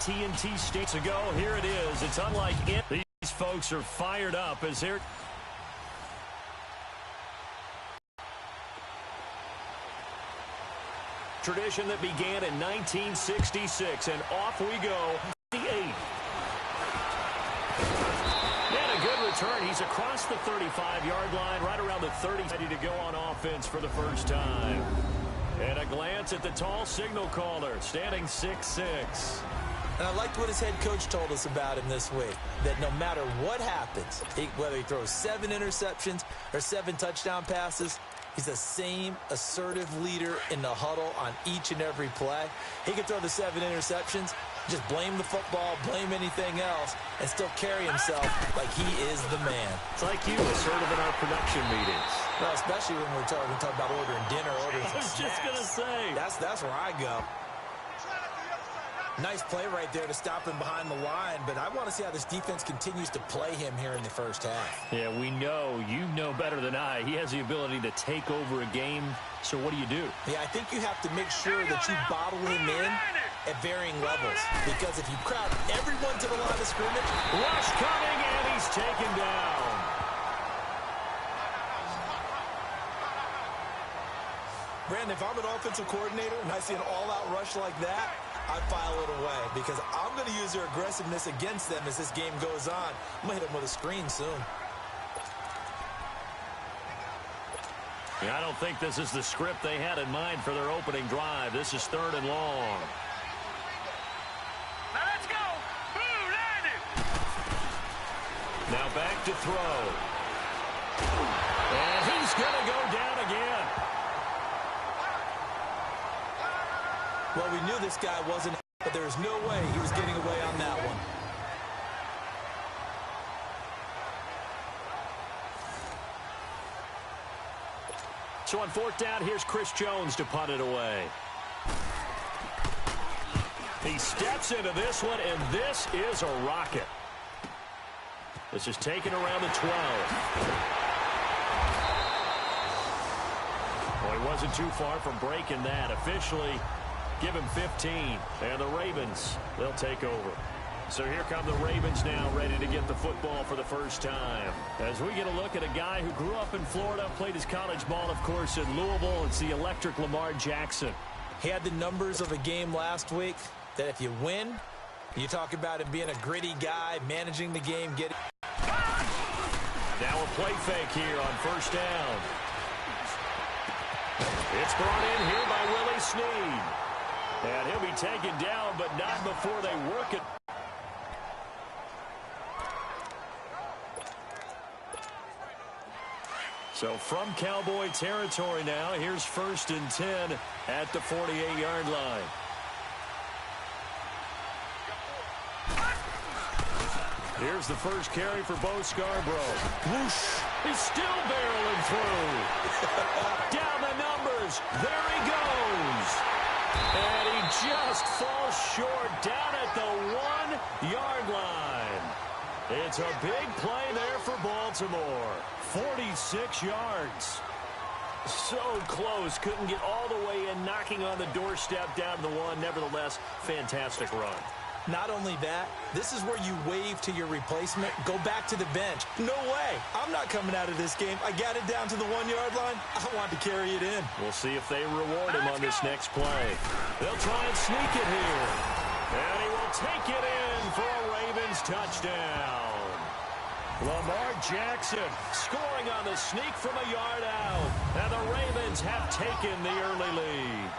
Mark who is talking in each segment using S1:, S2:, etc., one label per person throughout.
S1: AT&T States ago. Here it is. It's unlike it. These folks are fired up as they're... Tradition that began in 1966, and off we go. The 8th. And a good return. He's across the 35-yard line, right around the 30. Ready to go on offense for the first time. And a glance at the tall signal caller, standing 6'6".
S2: And I liked what his head coach told us about him this week, that no matter what happens, whether he throws 7 interceptions or 7 touchdown passes, he's the same assertive leader in the huddle on each and every play. He can throw the 7 interceptions, just blame the football, blame anything else, and still carry himself like he is the man.
S1: It's like you, assertive in our production meetings.
S2: Well, especially when we're talking about ordering dinner, ordering some snacks.
S1: I was just going to say.
S2: That's where I go. Nice play right there to stop him behind the line, but I want to see how this defense continues to play him here in the first half.
S1: Yeah, we know. You know better than I. He has the ability to take over a game, so what do?
S2: Yeah, I think you have to make sure that you bottle him in at varying levels, because if you crowd everyone to the line of scrimmage...
S1: Rush coming, and he's taken down.
S2: Brandon, if I'm an offensive coordinator and I see an all-out rush like that, I file it away because I'm going to use their aggressiveness against them as this game goes on. I'm going to hit them with a screen soon.
S1: Yeah, I don't think this is the script they had in mind for their opening drive. This is 3rd and long.
S3: Now let's go. Boo, landed.
S1: Now back to throw. And he's going to go down again.
S2: Well, we knew this guy wasn't, but there was no way he was getting away on that one.
S1: So on 4th down, here's Chris Jones to punt it away. He steps into this one, and this is a rocket. This is taken around the 12. Well, he wasn't too far from breaking that. Officially, give him 15. And the Ravens, they'll take over. So here come the Ravens now, ready to get the football for the first time. As we get a look at a guy who grew up in Florida, played his college ball, of course, in Louisville. It's the electric Lamar Jackson.
S2: He had the numbers of a game last week that if you win, you talk about him being a gritty guy, managing the game, getting...
S1: Now a play fake here on 1st down. It's brought in here by Willie Snead. And he'll be taken down, but not before they work it. So from Cowboy territory now, here's 1st and 10 at the 48-yard line. Here's the first carry for Bo Scarborough. Whoosh! He's still barreling through. Down the numbers. There he goes. And he just falls short down at the 1-yard line. It's a big play there for Baltimore. 46 yards. So close. Couldn't get all the way in, knocking on the doorstep down to the 1. Nevertheless, fantastic run.
S2: Not only that, this is where you wave to your replacement, go back to the bench. No way. I'm not coming out of this game. I got it down to the 1-yard line. I want to carry it in.
S1: We'll see if they reward him on this next play. They'll try and sneak it here. And he will take it in for a Ravens touchdown. Lamar Jackson scoring on the sneak from a yard out. And the Ravens have taken the early lead.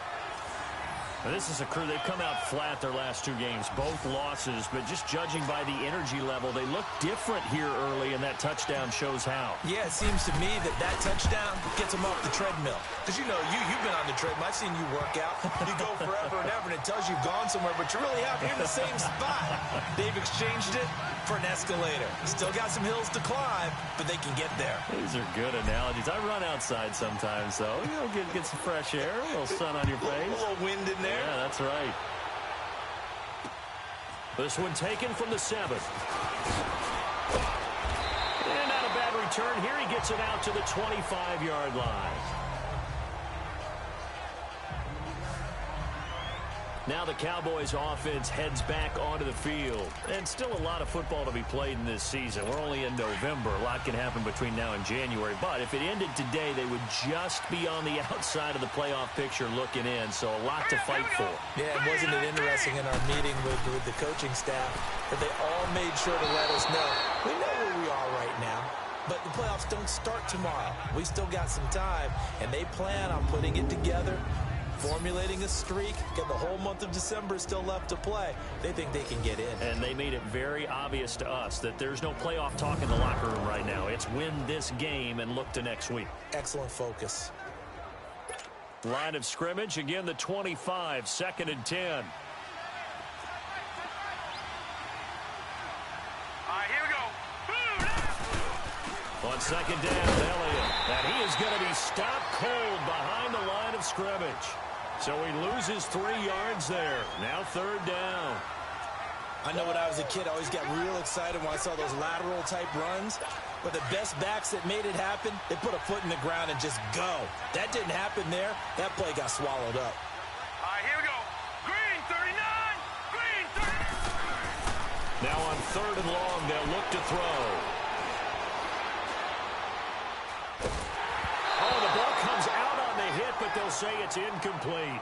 S1: Now, this is a crew, they've come out flat their last 2 games, both losses, but just judging by the energy level, they look different here early, and that touchdown shows how.
S2: Yeah, it seems to me that touchdown gets them off the treadmill. Because, you know, you've been on the treadmill. I've seen you work out. You go forever and ever, and it tells you've gone somewhere, but you're really out here in the same spot. They've exchanged it for an escalator. Still got some hills to climb, but they can get there.
S1: These are good analogies. I run outside sometimes, though. You know, get some fresh air, a little sun on your face.
S2: A little wind in there.
S1: Yeah, that's right. This one taken from the 7. And not a bad return here. He gets it out to the 25-yard line. Now the Cowboys offense heads back onto the field. And still a lot of football to be played in this season. We're only in November. A lot can happen between now and January. But if it ended today, they would just be on the outside of the playoff picture looking in. So a lot to fight for.
S2: Yeah, and wasn't it interesting in our meeting with the coaching staff that they all made sure to let us know, we know where we are right now. But the playoffs don't start tomorrow. We still got some time, and they plan on putting it together, formulating a streak. Got the whole month of December still left to play. They think they can get in.
S1: And they made it very obvious to us that there's no playoff talk in the locker room right now. It's win this game and look to next week.
S2: Excellent focus.
S1: Line of scrimmage, again the 25, 2nd and 10.
S3: All right, here we go.
S1: On 2nd down, Elliott. And he is going to be stopped cold behind the line of scrimmage. So he loses 3 yards there. Now 3rd down.
S2: I know when I was a kid, I always got real excited when I saw those lateral-type runs. But the best backs that made it happen, they put a foot in the ground and just go. That didn't happen there. That play got swallowed up.
S3: All right, here we go. Green 39. Green 39.
S1: Now on 3rd and long, they'll look to throw. Oh, the ball comes out on the hit, but they'll say it's incomplete.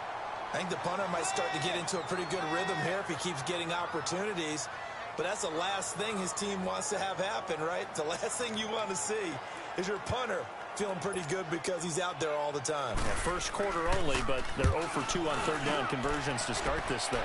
S2: I think the punter might start to get into a pretty good rhythm here if he keeps getting opportunities. But that's the last thing his team wants to have happen, right? The last thing you want to see is your punter feeling pretty good because he's out there all the time.
S1: Yeah, first quarter only, but they're 0 for 2 on 3rd down conversions to start this thing.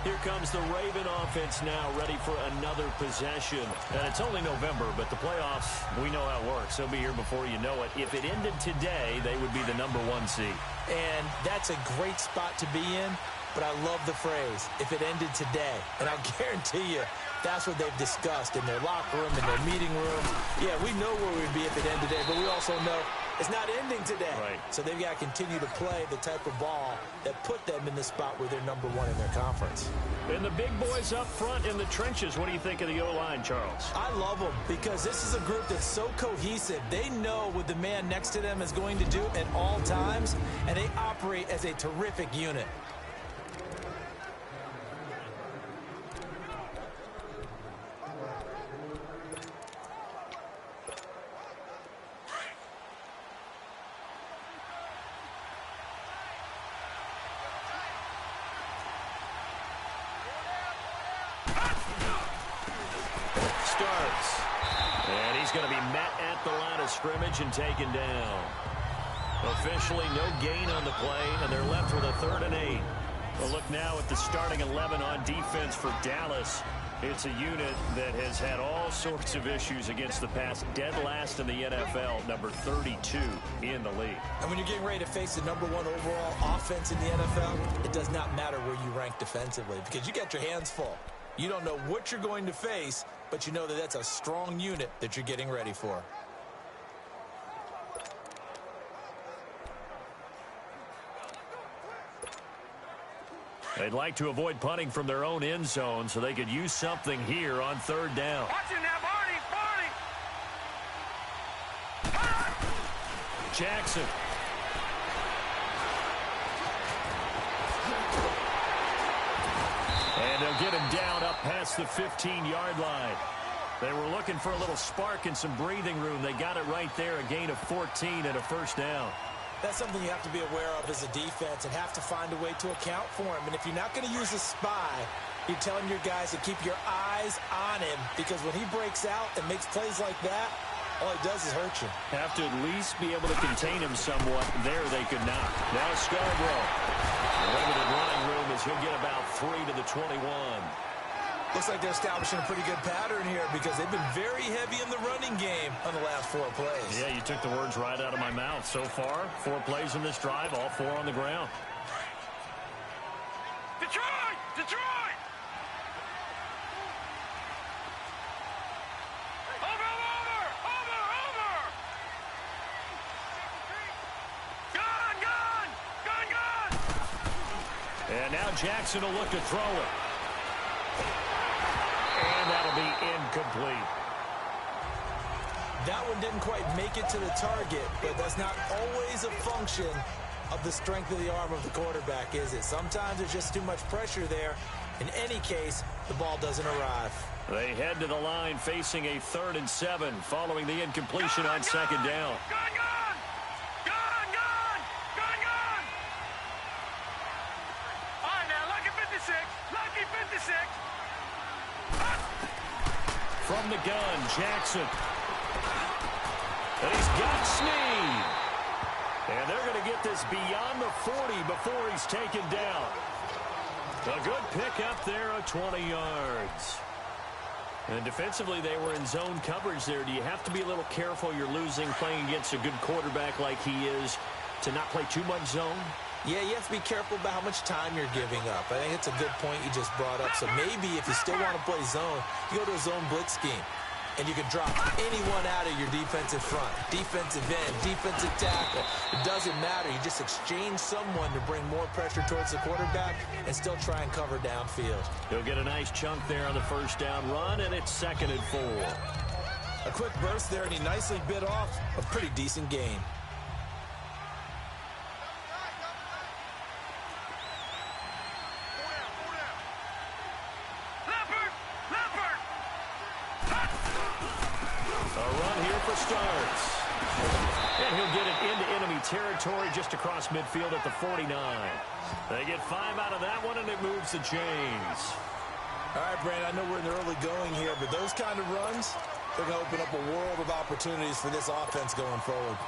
S1: Here comes the Raven offense now, ready for another possession. And it's only November, but the playoffs, we know how it works. They'll be here before you know it. If it ended today, they would be the #1 seed.
S2: And that's a great spot to be in, but I love the phrase, if it ended today. And I'll guarantee you, that's what they've discussed in their locker room, in their meeting rooms. Yeah, we know where we'd be if it ended today, but we also know it's not ending today.
S1: Right.
S2: So they've got to continue to play the type of ball that put them in the spot where they're #1 in their conference.
S1: And the big boys up front in the trenches, what do you think of the O-line, Charles?
S2: I love them because this is a group that's so cohesive. They know what the man next to them is going to do at all times, and they operate as a terrific unit.
S1: Starts. And he's going to be met at the line of scrimmage and taken down. Officially no gain on the play, and they're left with a 3rd and 8. We'll look now at the starting 11 on defense for Dallas. It's a unit that has had all sorts of issues against the pass, dead last in the NFL, number 32 in the league.
S2: And when you're getting ready to face the #1 overall offense in the NFL, it does not matter where you rank defensively because you got your hands full. You don't know what you're going to face, but you know that that's a strong unit that you're getting ready for.
S1: They'd like to avoid punting from their own end zone so they could use something here on 3rd down.
S3: Watch it now, Barney.
S1: Jackson. And they'll get him down up past the 15-yard line. They were looking for a little spark and some breathing room. They got it right there, a gain of 14 and a 1st down.
S2: That's something you have to be aware of as a defense and have to find a way to account for him. And if you're not going to use a spy, you're telling your guys to keep your eyes on him because when he breaks out and makes plays like that, all he does is hurt you.
S1: Have to at least be able to contain him somewhat. There they could not. Now Scarborough. Limited running room as he'll get about 3 to the 21.
S2: Looks like they're establishing a pretty good pattern here because they've been very heavy in the running game on the last 4 plays.
S1: Yeah, you took the words right out of my mouth. So far, 4 plays in this drive, all 4 on the ground.
S3: Detroit! Detroit! Over! Gone!
S1: And now Jackson will look to throw it. And that'll be incomplete.
S2: That one didn't quite make it to the target, but that's not always a function of the strength of the arm of the quarterback, is it? Sometimes there's just too much pressure there. In any case, the ball doesn't arrive.
S1: They head to the line facing a 3rd and 7 following the incompletion on 2nd down.
S3: All right, now, lucky 56. Lucky 56.
S1: From the gun, Jackson. And he's got Snead. And they're going to get this beyond the 40 before he's taken down. A good pickup there of 20 yards. And defensively, they were in zone coverage there. Do you have to be a little careful you're losing playing against a good quarterback like he is to not play too much zone?
S2: Yeah, you have to be careful about how much time you're giving up. I think it's a good point you just brought up. So maybe if you still want to play zone, you go to a zone blitz scheme. And you can drop anyone out of your defensive front. Defensive end, defensive tackle. It doesn't matter. You just exchange someone to bring more pressure towards the quarterback and still try and cover downfield.
S1: He'll get a nice chunk there on the 1st down run, and it's 2nd and 4.
S2: A quick burst there, and he nicely bit off a pretty decent gain.
S1: Starts. And he'll get it into enemy territory just across midfield at the 49. They get 5 out of that one, and it moves the chains.
S2: All right, Brandon, I know we're in the early going here, but those kind of runs, they're going to open up a world of opportunities for this offense going forward.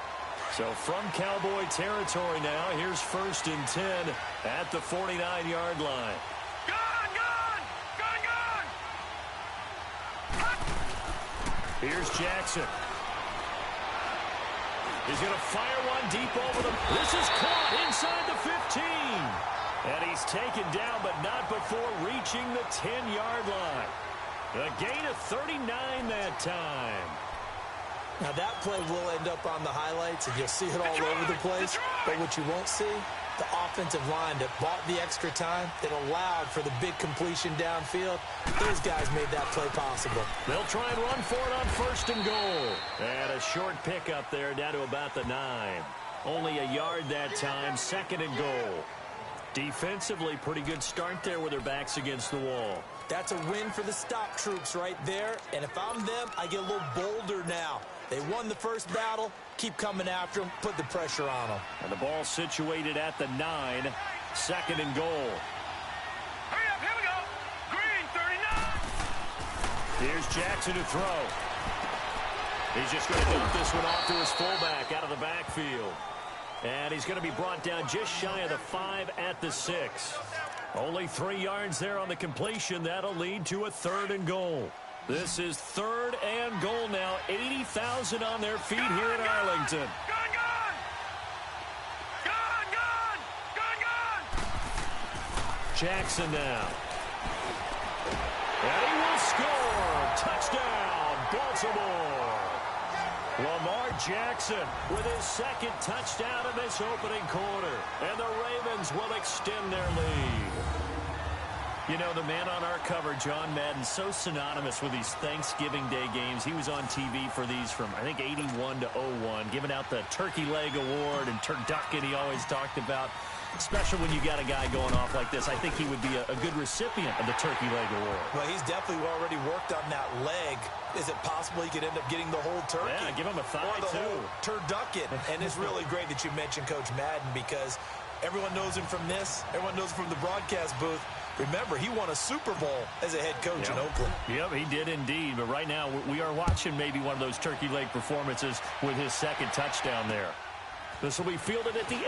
S1: So from Cowboy territory now, here's 1st and 10 at the 49-yard line. Here's Jackson. He's going to fire one deep over the... This is caught inside the 15. And he's taken down, but not before reaching the 10-yard line. A gain of 39 that time.
S2: Now, that play will end up on the highlights, and you'll see it all over the place. But what you won't see, the offensive line that bought the extra time, that allowed for the big completion downfield, those guys made that play possible.
S1: They'll try and run for it on 1st and goal. And a short pickup there down to about the 9. Only a yard that time, 2nd and goal. Defensively, pretty good start there with their backs against the wall.
S2: That's a win for the stop troops right there. And if I'm them, I get a little bolder now. They won the first battle. Keep coming after them. Put the pressure on them.
S1: And the ball situated at the 9. 2nd and goal.
S3: Hurry up, here we go. Green, 39.
S1: Here's Jackson to throw. He's just going to dump this one off to his fullback out of the backfield. And he's going to be brought down just shy of the 5 at the 6. Only 3 yards there on the completion. That'll lead to a 3rd and goal. This is 3rd and goal now. 80,000 on their feet here in Arlington. Jackson now. And he will score. Touchdown, Baltimore. Lamar Jackson with his 2nd touchdown in this opening quarter. And the Ravens will extend their lead. You know, the man on our cover, John Madden, so synonymous with these Thanksgiving Day games. He was on TV for these from, I think, 81 to 01, giving out the Turkey Leg Award and turducken he always talked about. Especially when you got a guy going off like this. I think he would be a good recipient of the Turkey Leg Award.
S2: Well, he's definitely already worked on that leg. Is it possible he could end up getting the whole turkey?
S1: Yeah, give him a thigh,
S2: or the
S1: too.
S2: whole turducken. And it's really great that you mentioned Coach Madden because everyone knows him from this. Everyone knows him from the broadcast booth. Remember, he won a Super Bowl as a head coach in Oakland.
S1: Yep, he did indeed. But right now, we are watching maybe one of those turkey leg performances with his 2nd touchdown there. This will be fielded at the 8.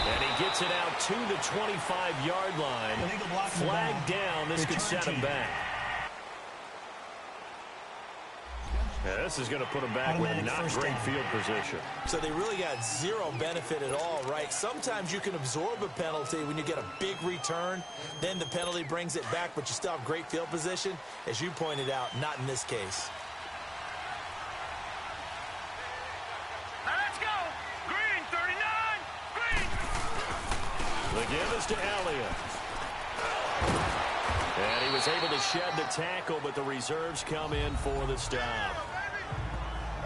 S1: And he gets it out to the 25-yard line. Flag down. This could set him back. Yeah, this is going to put him back with not great field position.
S2: So they really got zero benefit at all, right? Sometimes you can absorb a penalty when you get a big return. Then the penalty brings it back, but you still have great field position. As you pointed out, not in this case.
S3: Now let's go. Green, 39. Green.
S1: give is to Elliott. And he was able to shed the tackle, but the reserves come in for the stop.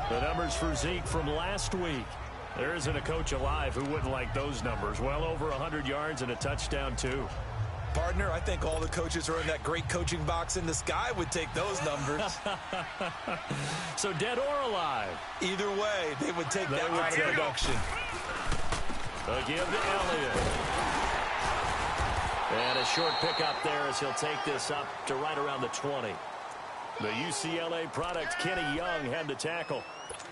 S1: The numbers for Zeke from last week. There isn't a coach alive who wouldn't like those numbers. Well over 100 yards and a touchdown, too.
S2: Partner, I think all the coaches who are in that great coaching box in the sky would take those numbers.
S1: So dead or alive?
S2: Either way, they would take that kind of production.
S1: A give to Elliott. And a short pickup there as he'll take this up to right around the 20. The UCLA product, Kenny Young, had the tackle.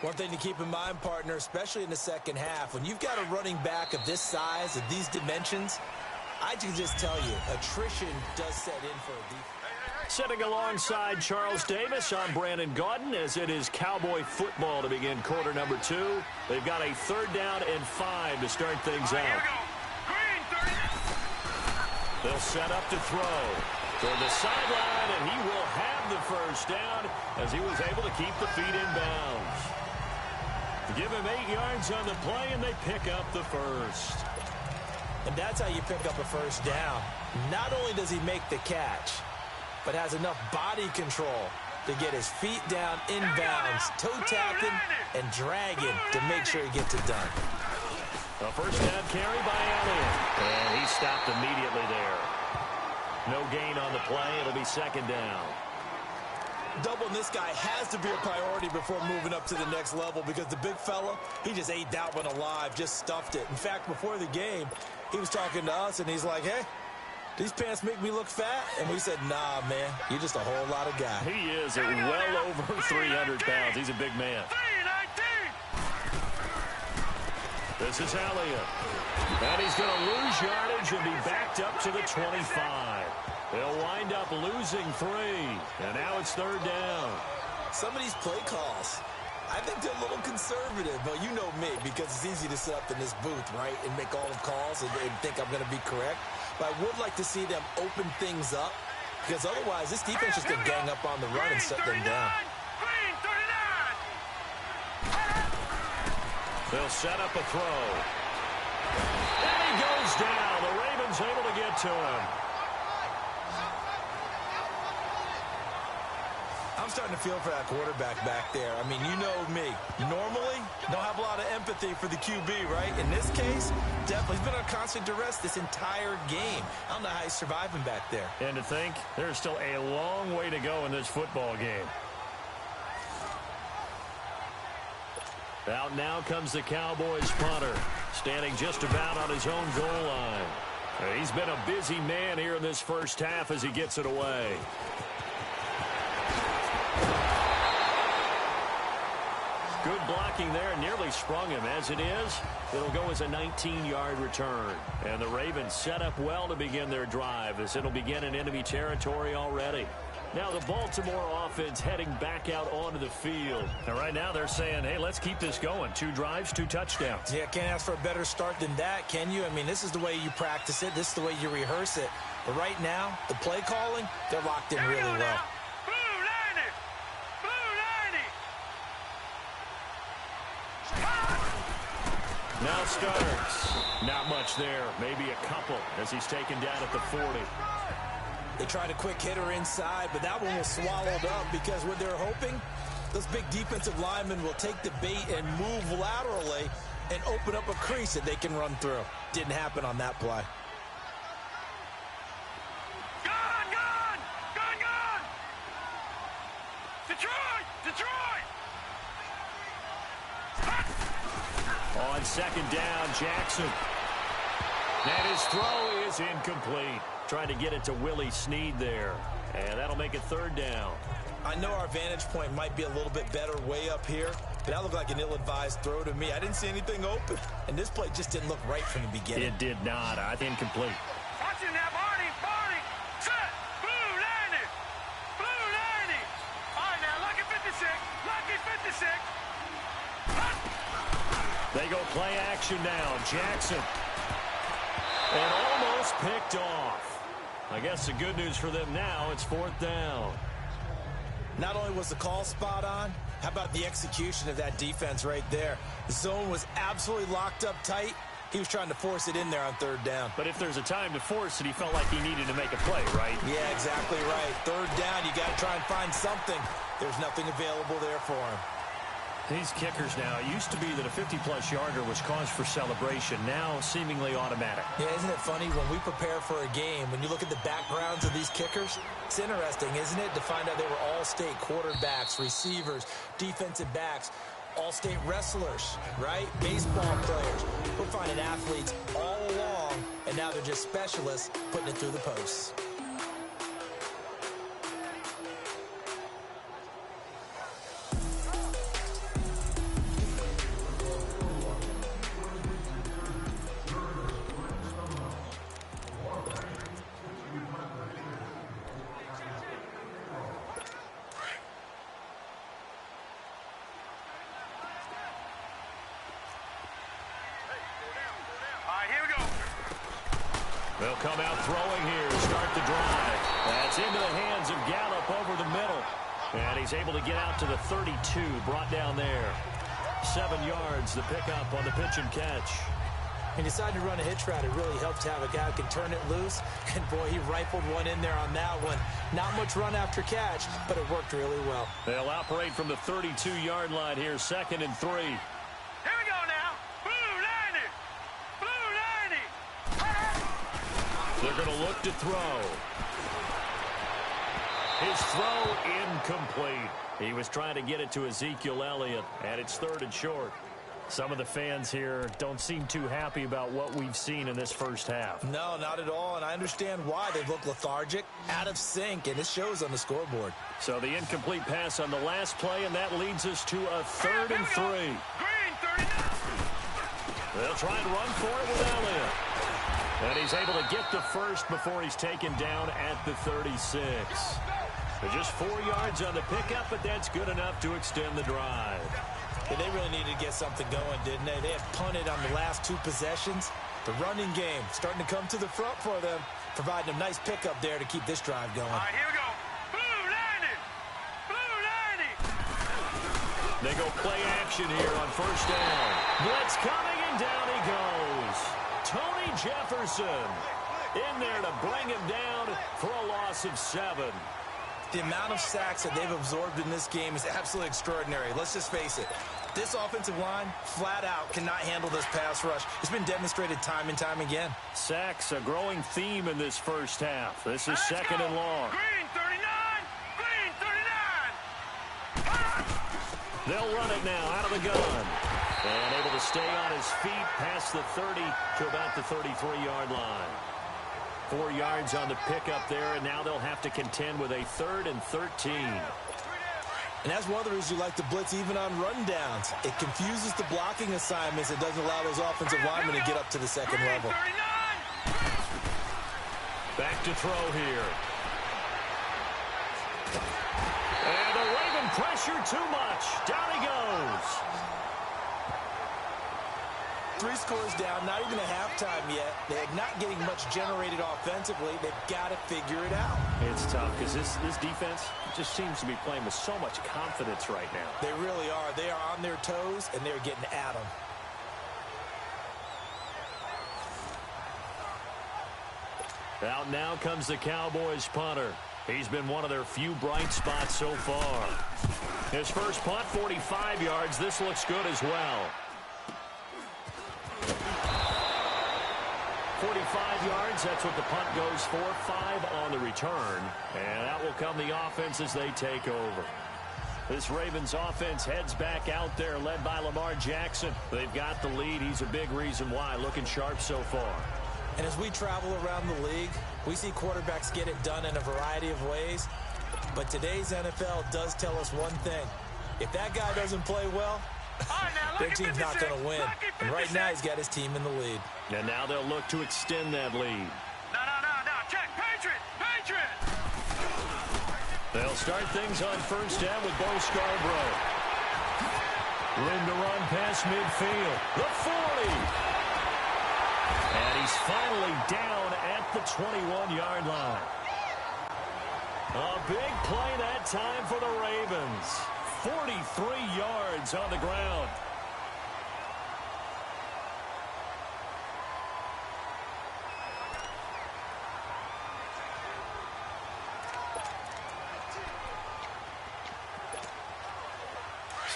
S2: One thing to keep in mind, partner, especially in the second half, when you've got a running back of this size, of these dimensions, I can just tell you, attrition does set in for a defense.
S1: Sitting alongside Charles Davis, I'm Brandon Gaudin, as it is Cowboy football to begin quarter number 2. They've got a 3rd down and 5 to start things out. They'll set up to throw toward the sideline, and he will have the first down as he was able to keep the feet in bounds. Give him 8 yards on the play, and they pick up the first.
S2: And that's how you pick up a first down. Not only does he make the catch, but has enough body control to get his feet down inbounds, toe tapping and dragging to make sure he gets it done.
S1: A first down carry by Elliott. And he stopped immediately there. No gain on the play. It'll be 2nd down.
S2: Doubling this guy has to be a priority before moving up to the next level because the big fella, he just ate that one alive, just stuffed it. In fact, before the game, he was talking to us, and he's like, hey, these pants make me look fat? And we said, nah, man, you're just a whole lot of guy.
S1: He is at well over 300 pounds. He's a big man. This is Elliott. And he's going to lose yardage and be backed up to the 25. They'll wind up losing 3. And now it's 3rd down.
S2: Some of these play calls, I think they're a little conservative. But you know me, because it's easy to sit up in this booth, right, and make all the calls and think I'm going to be correct. But I would like to see them open things up, because otherwise this defense is going to gang up on the run and shut them down.
S1: They'll set up a throw. And he goes down. The Ravens able to get to him.
S2: I'm starting to feel for that quarterback back there. I mean, you know me. Normally, don't have a lot of empathy for the QB, right? In this case, definitely. He's been on constant duress this entire game. I don't know how he's surviving back there.
S1: And to think, there's still a long way to go in this football game. Out now comes the Cowboys punter, standing just about on his own goal line. He's been a busy man here in this first half as he gets it away. Good blocking there, nearly sprung him. As it is, it'll go as a 19-yard return. And the Ravens set up well to begin their drive, as it'll begin in enemy territory already. Now the Baltimore offense heading back out onto the field. And right now they're saying, hey, let's keep this going. 2 drives, 2 touchdowns.
S2: Yeah, can't ask for a better start than that, can you? I mean, this is the way you practice it. This is the way you rehearse it. But right now, the play calling, they're locked in really well.
S1: Now starts. Not much there. Maybe a couple as he's taken down at the 40.
S2: They tried a quick hitter inside, but that one was swallowed up because what they're hoping, those big defensive linemen will take the bait and move laterally and open up a crease that they can run through. Didn't happen on that play.
S3: Gun! Detroit!
S1: On 2nd down, Jackson. And his throw is incomplete. Trying to get it to Willie Snead there. And that'll make it 3rd down.
S2: I know our vantage point might be a little bit better way up here, but that looked like an ill-advised throw to me. I didn't see anything open. And this play just didn't look right from the beginning.
S1: It did not. I think incomplete.
S3: Watching that, Barney. Set. Blue 90. All right, now, lucky 56.
S1: They go play action now. Jackson. And almost picked off. I guess the good news for them now, it's 4th down.
S2: Not only was the call spot on, how about the execution of that defense right there? The zone was absolutely locked up tight, He was trying to force it in there on third down.
S1: But if there's a time to force it, he felt like he needed to make a play, right?
S2: Yeah, exactly right. Third down, you got to try and find something. There's nothing available there for him.
S1: These kickers now, it used to be that a 50-plus yarder was cause for celebration. Now, seemingly automatic.
S2: Yeah, isn't it funny? When we prepare for a game, when you look at the backgrounds of these kickers, it's interesting, isn't it, to find out they were all-state quarterbacks, receivers, defensive backs, all-state wrestlers, right? Baseball players. We're finding athletes all along, and now they're just specialists putting it through the posts.
S1: They'll come out throwing here, start the drive. That's into the hands of Gallup over the middle. And he's able to get out to the 32, brought down there. 7 yards, the pickup on the pitch and catch.
S2: He decided to run a hitch route. It really helps to have a guy who can turn it loose. And, boy, he rifled one in there on that one. Not much run after catch, but it worked really well.
S1: They'll operate from the 32-yard line here, 2nd and 3.
S3: Here we go now. Blue 90. Blue 90.
S1: They're going to look to throw. His throw incomplete. He was trying to get it to Ezekiel Elliott, and it's 3rd and short. Some of the fans here don't seem too happy about what we've seen in this first half.
S2: No, not at all, and I understand why. They look lethargic, out of sync, and it shows on the scoreboard.
S1: So the incomplete pass on the last play, and that leads us to a 3rd and 3.
S3: Green 39.
S1: They'll try and run for it with Elliott. And he's able to get the first before he's taken down at the 36. They're just 4 yards on the pickup, but that's good enough to extend the drive.
S2: Yeah, they really needed to get something going, didn't they? They had punted on the last 2 possessions. The running game starting to come to the front for them, providing a nice pickup there to keep this drive going.
S3: All right, here we go. Blue 90. Blue 90.
S1: They go play action here on first down. Blitz coming, and down he goes. Tony Jefferson in there to bring him down for a loss of 7.
S2: The amount of sacks that they've absorbed in this game is absolutely extraordinary. Let's just face it. This offensive line, flat out, cannot handle this pass rush. It's been demonstrated time and time again.
S1: Sacks, a growing theme in this first half. This is 2nd and long.
S3: Green 39. Green 39.
S1: They'll run it now out of the gun. And able to stay on his feet past the 30 to about the 33-yard line. 4 yards on the pickup there, and now they'll have to contend with a 3rd and 13.
S2: And that's one of the reasons you like to blitz even on rundowns. It confuses the blocking assignments. It doesn't allow those offensive linemen to get up to the second level.
S1: Back to throw here. And the Raven pressure too much. Down he goes.
S2: 3 scores down, not even a halftime yet. They're not getting much generated offensively. They've got to figure it out.
S1: It's tough because this defense just seems to be playing with so much confidence right now.
S2: They really are. They are on their toes, and they're getting at them.
S1: Out now comes the Cowboys punter. He's been one of their few bright spots so far. His first punt, 45 yards. This looks good as well. 45 yards, that's what the punt goes for. 5 on the return. And that will come the offense as they take over. This Ravens offense heads back out there, led by Lamar Jackson. They've got the lead. He's a big reason why. Looking sharp so far.
S2: And as we travel around the league, we see quarterbacks get it done in a variety of ways. But today's NFL does tell us one thing. If that guy doesn't play well, their team's not going to win. And right now, he's got his team in the lead.
S1: And now they'll look to extend that lead.
S3: No. Check. Patriot.
S1: They'll start things on first down with Bo Scarborough. Room to run past midfield. The 40. And he's finally down at the 21-yard line. A big play that time for the Ravens. 43 yards on the ground.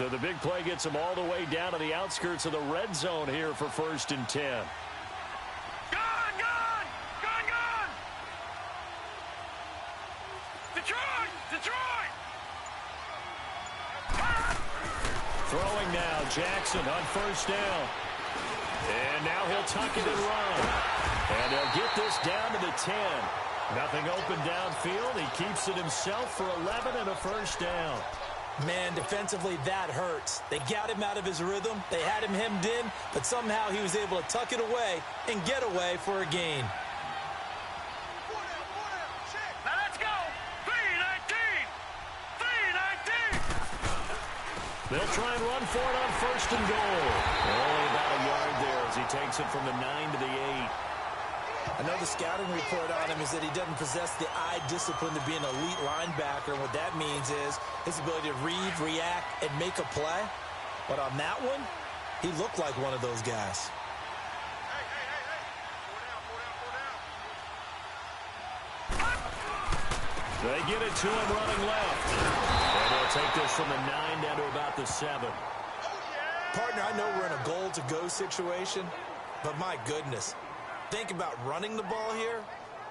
S1: So the big play gets them all the way down to the outskirts of the red zone here for 1st and 10.
S3: Gone, gone, gone, gone. Detroit, Detroit.
S1: Throwing now, Jackson on 1st down. And now he'll tuck it and run. And they'll get this down to the 10. Nothing open downfield. He keeps it himself for 11 and a 1st down.
S2: Man, defensively, that hurts. They got him out of his rhythm. They had him hemmed in, but somehow he was able to tuck it away and get away for a gain.
S3: Now let's go. 3-19. 3-19.
S1: They'll try and run for it on 1st and goal. Only about a yard there as he takes it from the 9 to the 8.
S2: I know the scouting report on him is that he doesn't possess the eye discipline to be an elite linebacker. And what that means is his ability to read, react, and make a play. But on that one, he looked like one of those guys.
S1: They get it to him running left. And they'll take this from the 9 down to about the 7.
S2: Partner, I know we're in a goal-to-go situation, but my goodness. Think about running the ball here.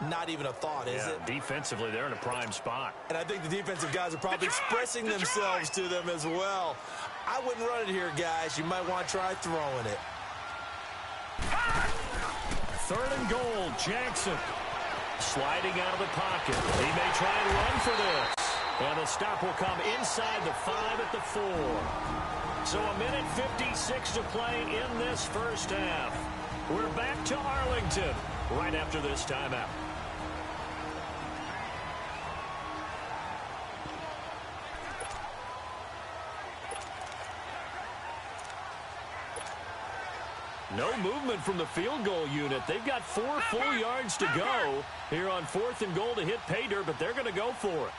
S2: Not even a thought, is it?
S1: Defensively, they're in a prime spot.
S2: And I think the defensive guys are probably expressing themselves to them as well. I wouldn't run it here, guys. You might want to try throwing it.
S1: 3rd and goal, Jackson. Sliding out of the pocket. He may try and run for this. And the stop will come inside the 5 at the 4. So a minute 56 to play in this 1st half. We're back to Arlington right after this timeout. No movement from the field goal unit. They've got 4 full yards to go here on 4th and goal to hit pay dirt, but they're going to go for it.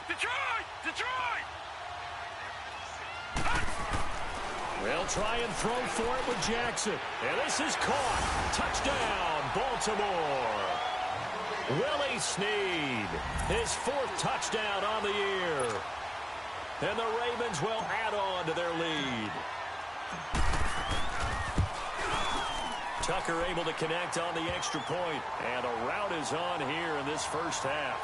S3: Detroit, Detroit.
S1: They'll try and throw for it with Jackson. And this is caught. Touchdown, Baltimore. Willie Snead, his 4th touchdown on the year. And the Ravens will add on to their lead. Tucker able to connect on the extra point. And a rout is on here in this 1st half.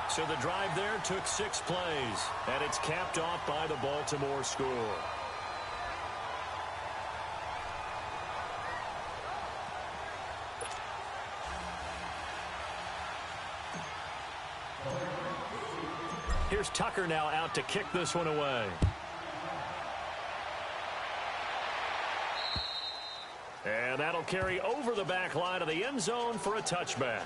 S1: So the drive there took 6 plays, and it's capped off by the Baltimore score. Here's Tucker now out to kick this one away. And that'll carry over the back line of the end zone for a touchback.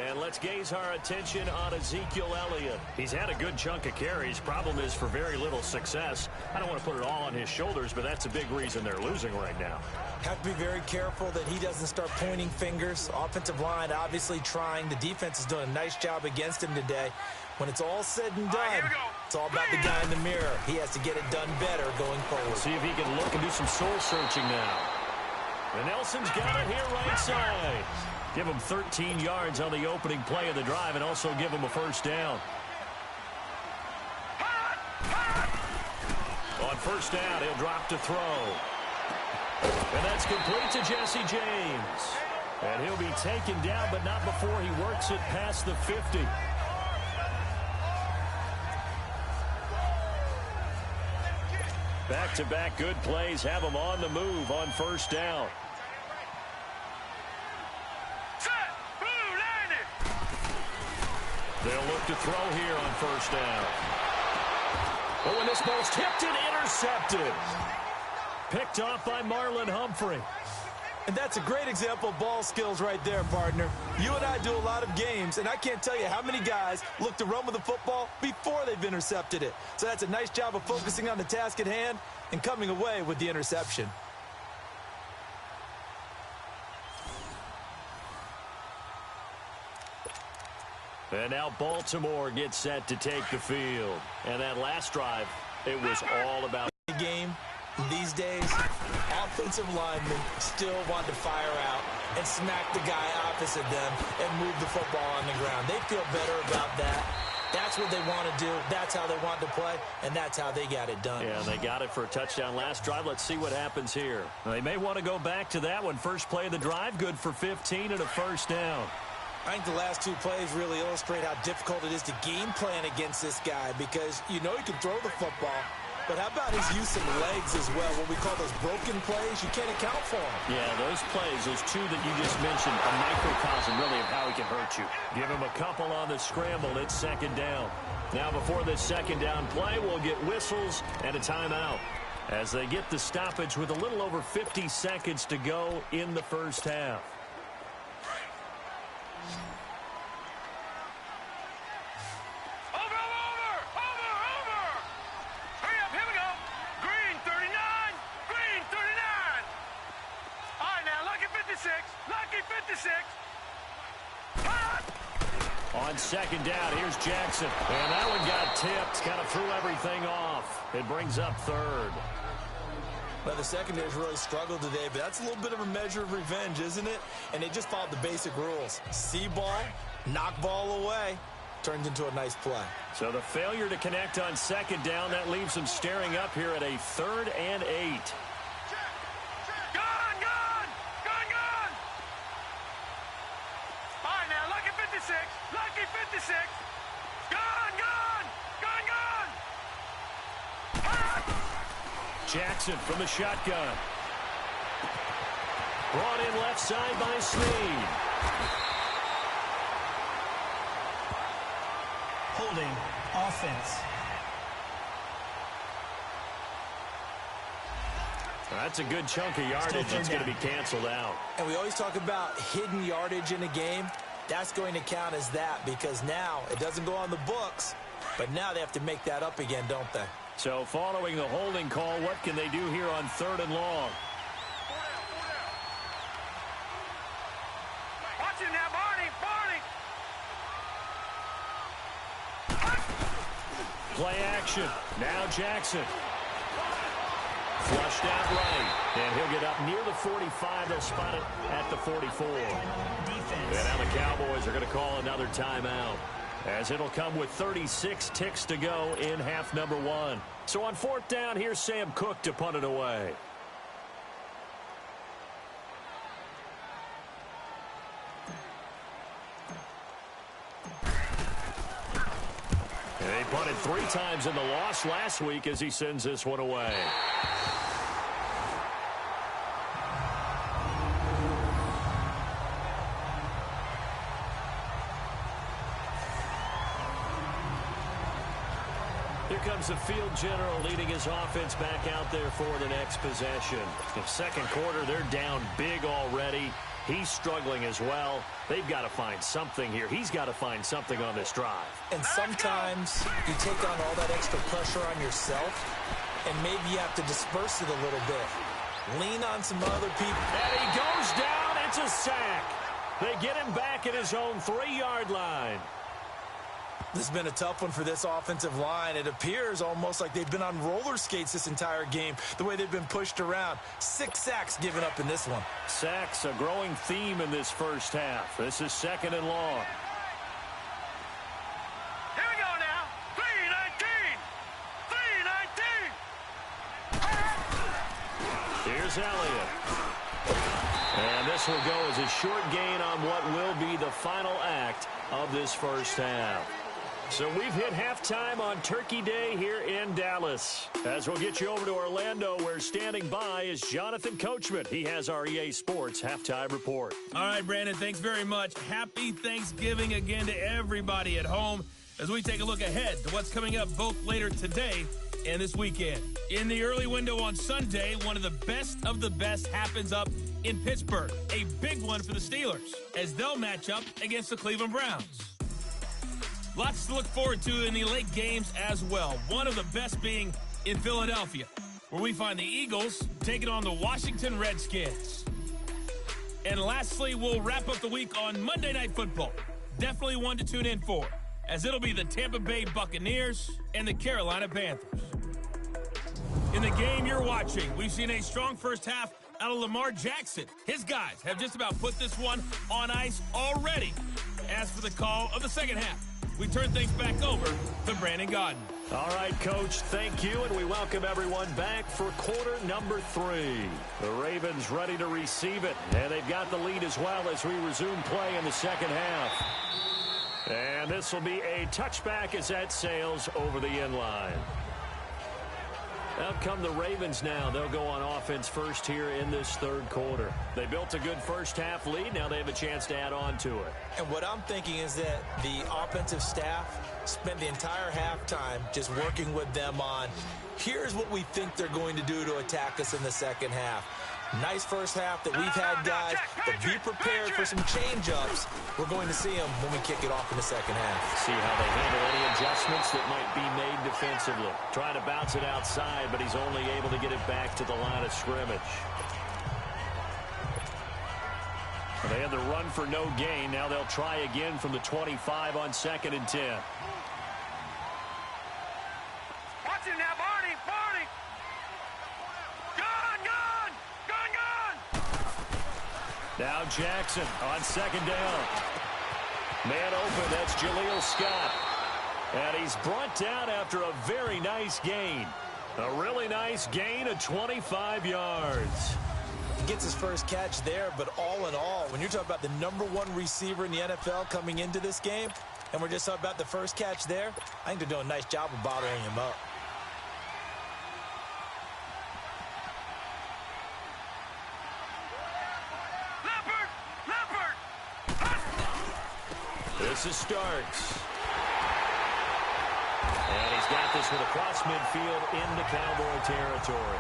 S1: And let's gaze our attention on Ezekiel Elliott. He's had a good chunk of carries. Problem is for very little success. I don't want to put it all on his shoulders, but that's a big reason they're losing right now.
S2: Have to be very careful that he doesn't start pointing fingers. Offensive line obviously trying. The defense is doing a nice job against him today. When it's all said and done, it's all about the guy in the mirror. He has to get it done better going forward.
S1: See if he can look and do some soul searching now. And Nelson's got it here right side. Give him 13 yards on the opening play of the drive and also give him a 1st down. On 1st down, he'll drop to throw. And that's complete to Jesse James. And he'll be taken down, but not before he works it past the 50. Back-to-back good plays have him on the move on 1st down. They'll look to throw here on 1st down. Oh, and this ball's tipped and intercepted. Picked off by Marlon Humphrey.
S2: And that's a great example of ball skills right there, partner. You and I do a lot of games, and I can't tell you how many guys look to run with the football before they've intercepted it. So that's a nice job of focusing on the task at hand and coming away with the interception.
S1: And now Baltimore gets set to take the field. And that last drive, it was all about
S2: the game. These days, offensive linemen still want to fire out and smack the guy opposite them and move the football on the ground. They feel better about that That's what they want to do. That's how they want to play, and that's how they got it done.
S1: Yeah, they got it for a touchdown last drive. Let's see what happens here. They may want to go back to that one. First play of the drive, good for 15 and a first down.
S2: I think the last two plays really illustrate how difficult it is to game plan against this guy because you know he can throw the football, but how about his use of legs as well? What we call those broken plays, you can't account for them.
S1: Yeah, those plays, those two that you just mentioned, a microcosm really of how he can hurt you. Give him a couple on the scramble. It's second down. Now before this second down play, we'll get whistles and a timeout as they get the stoppage with a little over 50 seconds to go in the first half. On second down, here's Jackson. And that one got tipped, kind of threw everything off. It brings up third.
S2: Well, the secondary's really struggled today, but that's a little bit of a measure of revenge, isn't it? And they just followed the basic rules. See ball, knock ball away. Turns into a nice play.
S1: So the failure to connect on second down, that leaves them staring up here at a 3rd and 8.
S3: Lucky 56. Gone.
S1: Jackson from the shotgun. Brought in left side by Snead.
S4: Holding offense.
S1: That's a good chunk of yardage. It's going to be canceled out.
S2: And we always talk about hidden yardage in a game. That's going to count as that because now it doesn't go on the books, but now they have to make that up again, don't they?
S1: So following the holding call, what can they do here on 3rd and long?
S3: Watch him now, Barney.
S1: Play action. Now Jackson. Flushed out right. And he'll get up near the 45. They'll spot it at the 44. And now the Cowboys are going to call another timeout, as it'll come with 36 ticks to go in half number 1. So on 4th down, here's Sam Cook to punt it away. And they punted 3 times in the loss last week as he sends this one away. Comes the field general leading his offense back out there for the next possession. In second quarter, they're down big already. He's struggling as well. They've got to find something here. He's got to find something on this drive.
S2: And sometimes you take on all that extra pressure on yourself, and maybe you have to disperse it a little bit. Lean on some other people.
S1: And he goes down. It's a sack. They get him back at his own 3-yard line.
S2: This has been a tough one for this offensive line. It appears almost like they've been on roller skates this entire game, the way they've been pushed around. 6 sacks given up in this one.
S1: Sacks, a growing theme in this first half. This is 2nd and long.
S3: Here we go now. 3-19.
S1: Here's Elliott. And this will go as a short gain on what will be the final act of this first half. So we've hit halftime on Turkey Day here in Dallas. As we'll get you over to Orlando, where standing by is Jonathan Coachman. He has our EA Sports halftime report.
S5: All right, Brandon, thanks very much. Happy Thanksgiving again to everybody at home as we take a look ahead to what's coming up both later today and this weekend. In the early window on Sunday, one of the best happens up in Pittsburgh. A big one for the Steelers as they'll match up against the Cleveland Browns. Lots to look forward to in the late games as well. One of the best being in Philadelphia, where we find the Eagles taking on the Washington Redskins. And lastly, we'll wrap up the week on Monday Night Football. Definitely one to tune in for, as it'll be the Tampa Bay Buccaneers and the Carolina Panthers. In the game you're watching, we've seen a strong first half out of Lamar Jackson. His guys have just about put this one on ice already. As for the call of the second half, we turn things back over to Brandon Gaudin.
S1: All right, Coach, thank you, and we welcome everyone back for quarter number 3. The Ravens ready to receive it, and they've got the lead as well as we resume play in the second half. And this will be a touchback as that sails over the end line. Out come the Ravens now. They'll go on offense first here in this third quarter. They built a good first half lead. Now they have a chance to add on to it.
S2: And what I'm thinking is that the offensive staff spent the entire halftime just working with them on, here's what we think they're going to do to attack us in the second half. Nice first half that we've had, guys, but be prepared for some change-ups. We're going to see them when we kick it off in the second half.
S1: See how they handle any adjustments that might be made defensively. Trying to bounce it outside, but he's only able to get it back to the line of scrimmage. They had the run for no gain. Now they'll try again from the 25 on 2nd and 10.
S3: Watch him now, Barney! Barney! Gun! Gun! Gun! Gun!
S1: Now Jackson on 2nd down. Man open, that's Jaleel Scott. And he's brought down after a very nice gain. A really nice gain of 25 yards.
S2: He gets his first catch there, but all in all, when you're talking about the #1 receiver in the NFL coming into this game, and we're just talking about the first catch there, I think they're doing a nice job of bottling him up.
S3: Leopard! Leopard!
S1: This is Starks. And he's got this one across midfield into Cowboy territory.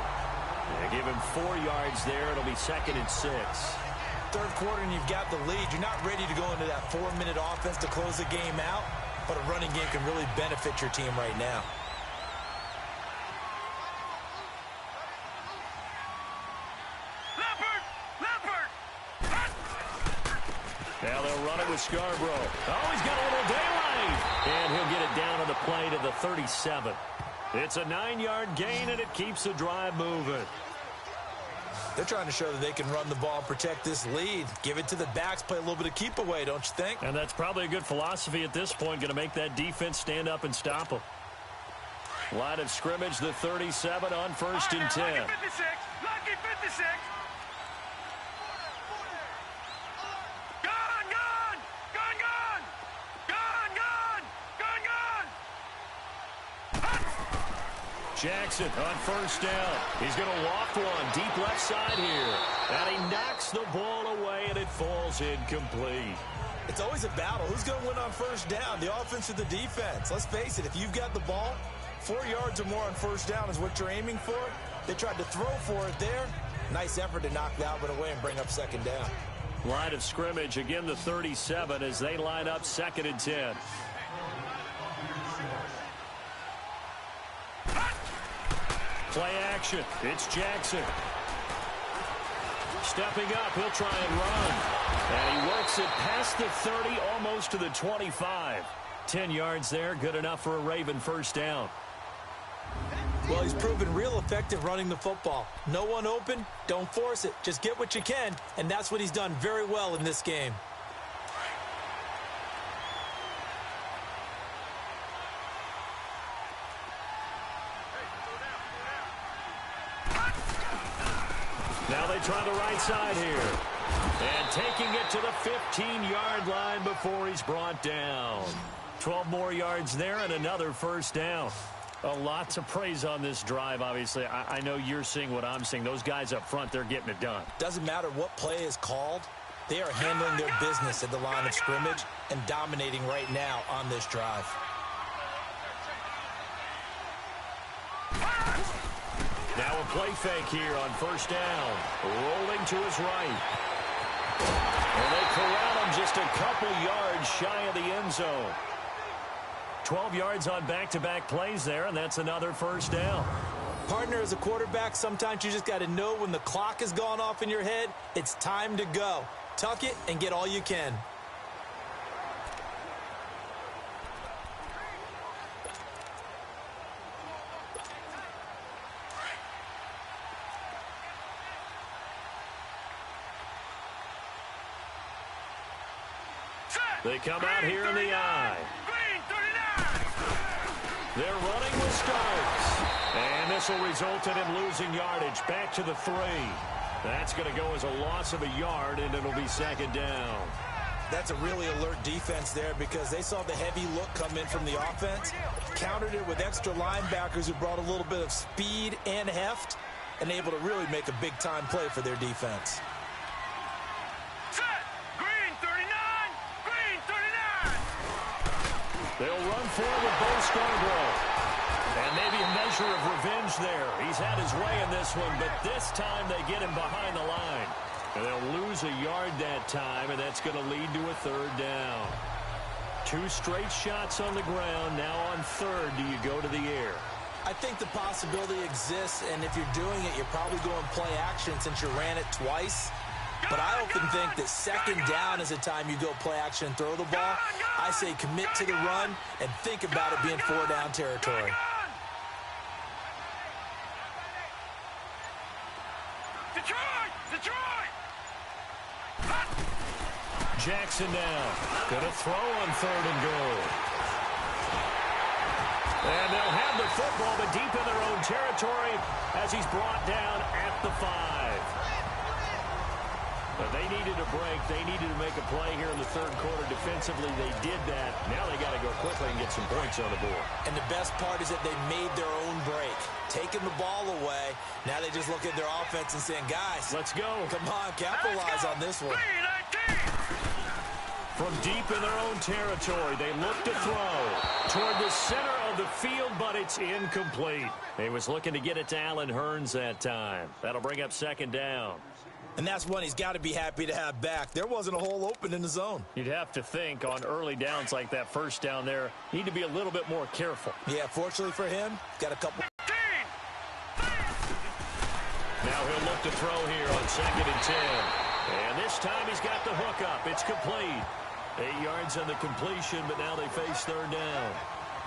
S1: They give him 4 yards there. It'll be 2nd and 6.
S2: Third quarter and you've got the lead. You're not ready to go into that 4-minute offense to close the game out, but a running game can really benefit your team right now.
S3: Leopard! Leopard!
S1: Now they'll run it with Scarborough. Oh, he's got a little daylight. And he'll get it down on the play to the 37. It's a 9-yard gain, and it keeps the drive moving.
S2: They're trying to show that they can run the ball and protect this lead. Give it to the backs, play a little bit of keep away, don't you think?
S1: And that's probably a good philosophy at this point, going to make that defense stand up and stop them. Line of scrimmage, the 37 on 1st and 10.
S3: Lucky 56! Lucky 56! Gun! Gun! Gun! Gun! Gun! Gun! Gun! Gun!
S1: Jackson on 1st down. He's going to walk one deep left side here. And he knocks the ball away, and it falls incomplete.
S2: It's always a battle. Who's going to win on 1st down, the offense or the defense? Let's face it, if you've got the ball, 4 yards or more on 1st down is what you're aiming for. They tried to throw for it there. Nice effort to knock that one away and bring up 2nd down.
S1: Line of scrimmage, again the 37 as they line up 2nd and 10. Play action. It's Jackson. Stepping up, he'll try and run. And he works it past the 30, almost to the 25. 10 yards there, good enough for a Raven 1st down.
S2: Well, he's proven real effective running the football. No one open, don't force it. Just get what you can, and that's what he's done very well in this game.
S1: Now they try the right side here. And taking it to the 15-yard line before he's brought down. 12 more yards there and another 1st down. A lot to praise on this drive, obviously. I know you're seeing what I'm seeing. Those guys up front, they're getting it done.
S2: Doesn't matter what play is called. They are handling their business at the line of scrimmage and dominating right now on this drive.
S1: Now a play fake here on 1st down. Rolling to his right. And they corral him just a couple yards shy of the end zone. 12 yards on back-to-back plays there, and that's another 1st down.
S2: Partner, as a quarterback, sometimes you just got to know when the clock has gone off in your head, it's time to go. Tuck it and get all you can.
S1: They come out here in the eye.
S3: Green 39!
S1: They're running with Starks. And this will result in him losing yardage. Back to the 3. That's going to go as a loss of a yard, and it'll be second down.
S2: That's a really alert defense there because they saw the heavy look come in from the offense, countered it with extra linebackers who brought a little bit of speed and heft, and able to really make a big-time play for their defense.
S3: Set. Green 39. Green 39.
S1: They'll run forward with Bo Scarborough. And maybe a measure of revenge there. He's had his way in this one, but this time they get him behind the line. And they'll lose a yard that time, and that's going to lead to a third down. 2 straight shots on the ground. Now on third, do you go to the air?
S2: I think the possibility exists, and if you're doing it, you're probably going play action since you ran it twice. But I often think that second down is the time you go play action and throw the ball. I say commit to the run and think about it being 4-down territory.
S3: Detroit!
S1: Jackson now. Going to throw on third and goal. And they'll have the football, but deep in their own territory as he's brought down at the 5. But they needed a break. They needed to make a play here in the third quarter. Defensively, they did that. Now they got to go quickly and get some points on the board.
S2: And the best part is that they made their own break. Taking the ball away. Now they just look at their offense and saying, guys,
S1: let's go.
S2: Come on, capitalize on this one.
S1: From deep in their own territory, they look to throw toward the center of the field, but it's incomplete. He was looking to get it to Allen Hurns that time. That'll bring up second down.
S2: And that's one he's got to be happy to have back. There wasn't a hole open in the zone.
S1: You'd have to think on early downs like that first down there, need to be a little bit more careful.
S2: Yeah, fortunately for him, got a couple.
S1: Now he'll look to throw here on 2nd and 10. And this time he's got the hook up. It's complete. 8 yards on the completion, but now they face third down.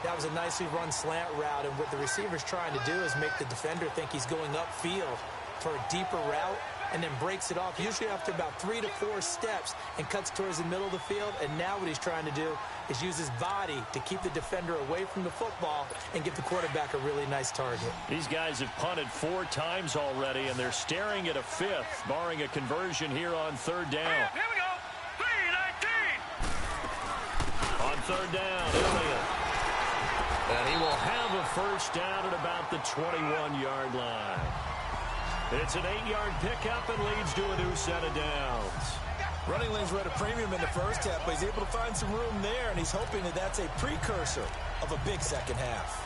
S2: That was a nicely run slant route, and what the receiver's trying to do is make the defender think he's going upfield for a deeper route, and then breaks it off, usually after about 3 to 4 steps, and cuts towards the middle of the field. And now what he's trying to do is use his body to keep the defender away from the football and give the quarterback a really nice target.
S1: These guys have punted 4 times already, and they're staring at a 5th, barring a conversion here on third down.
S3: Here we go. 3-19.
S1: On third down, Elliott. And he will have a first down at about the 21-yard line. It's an 8-yard pickup and leads to a new set of downs.
S2: Running lanes were at a premium in the first half, but he's able to find some room there, and he's hoping that that's a precursor of a big second half.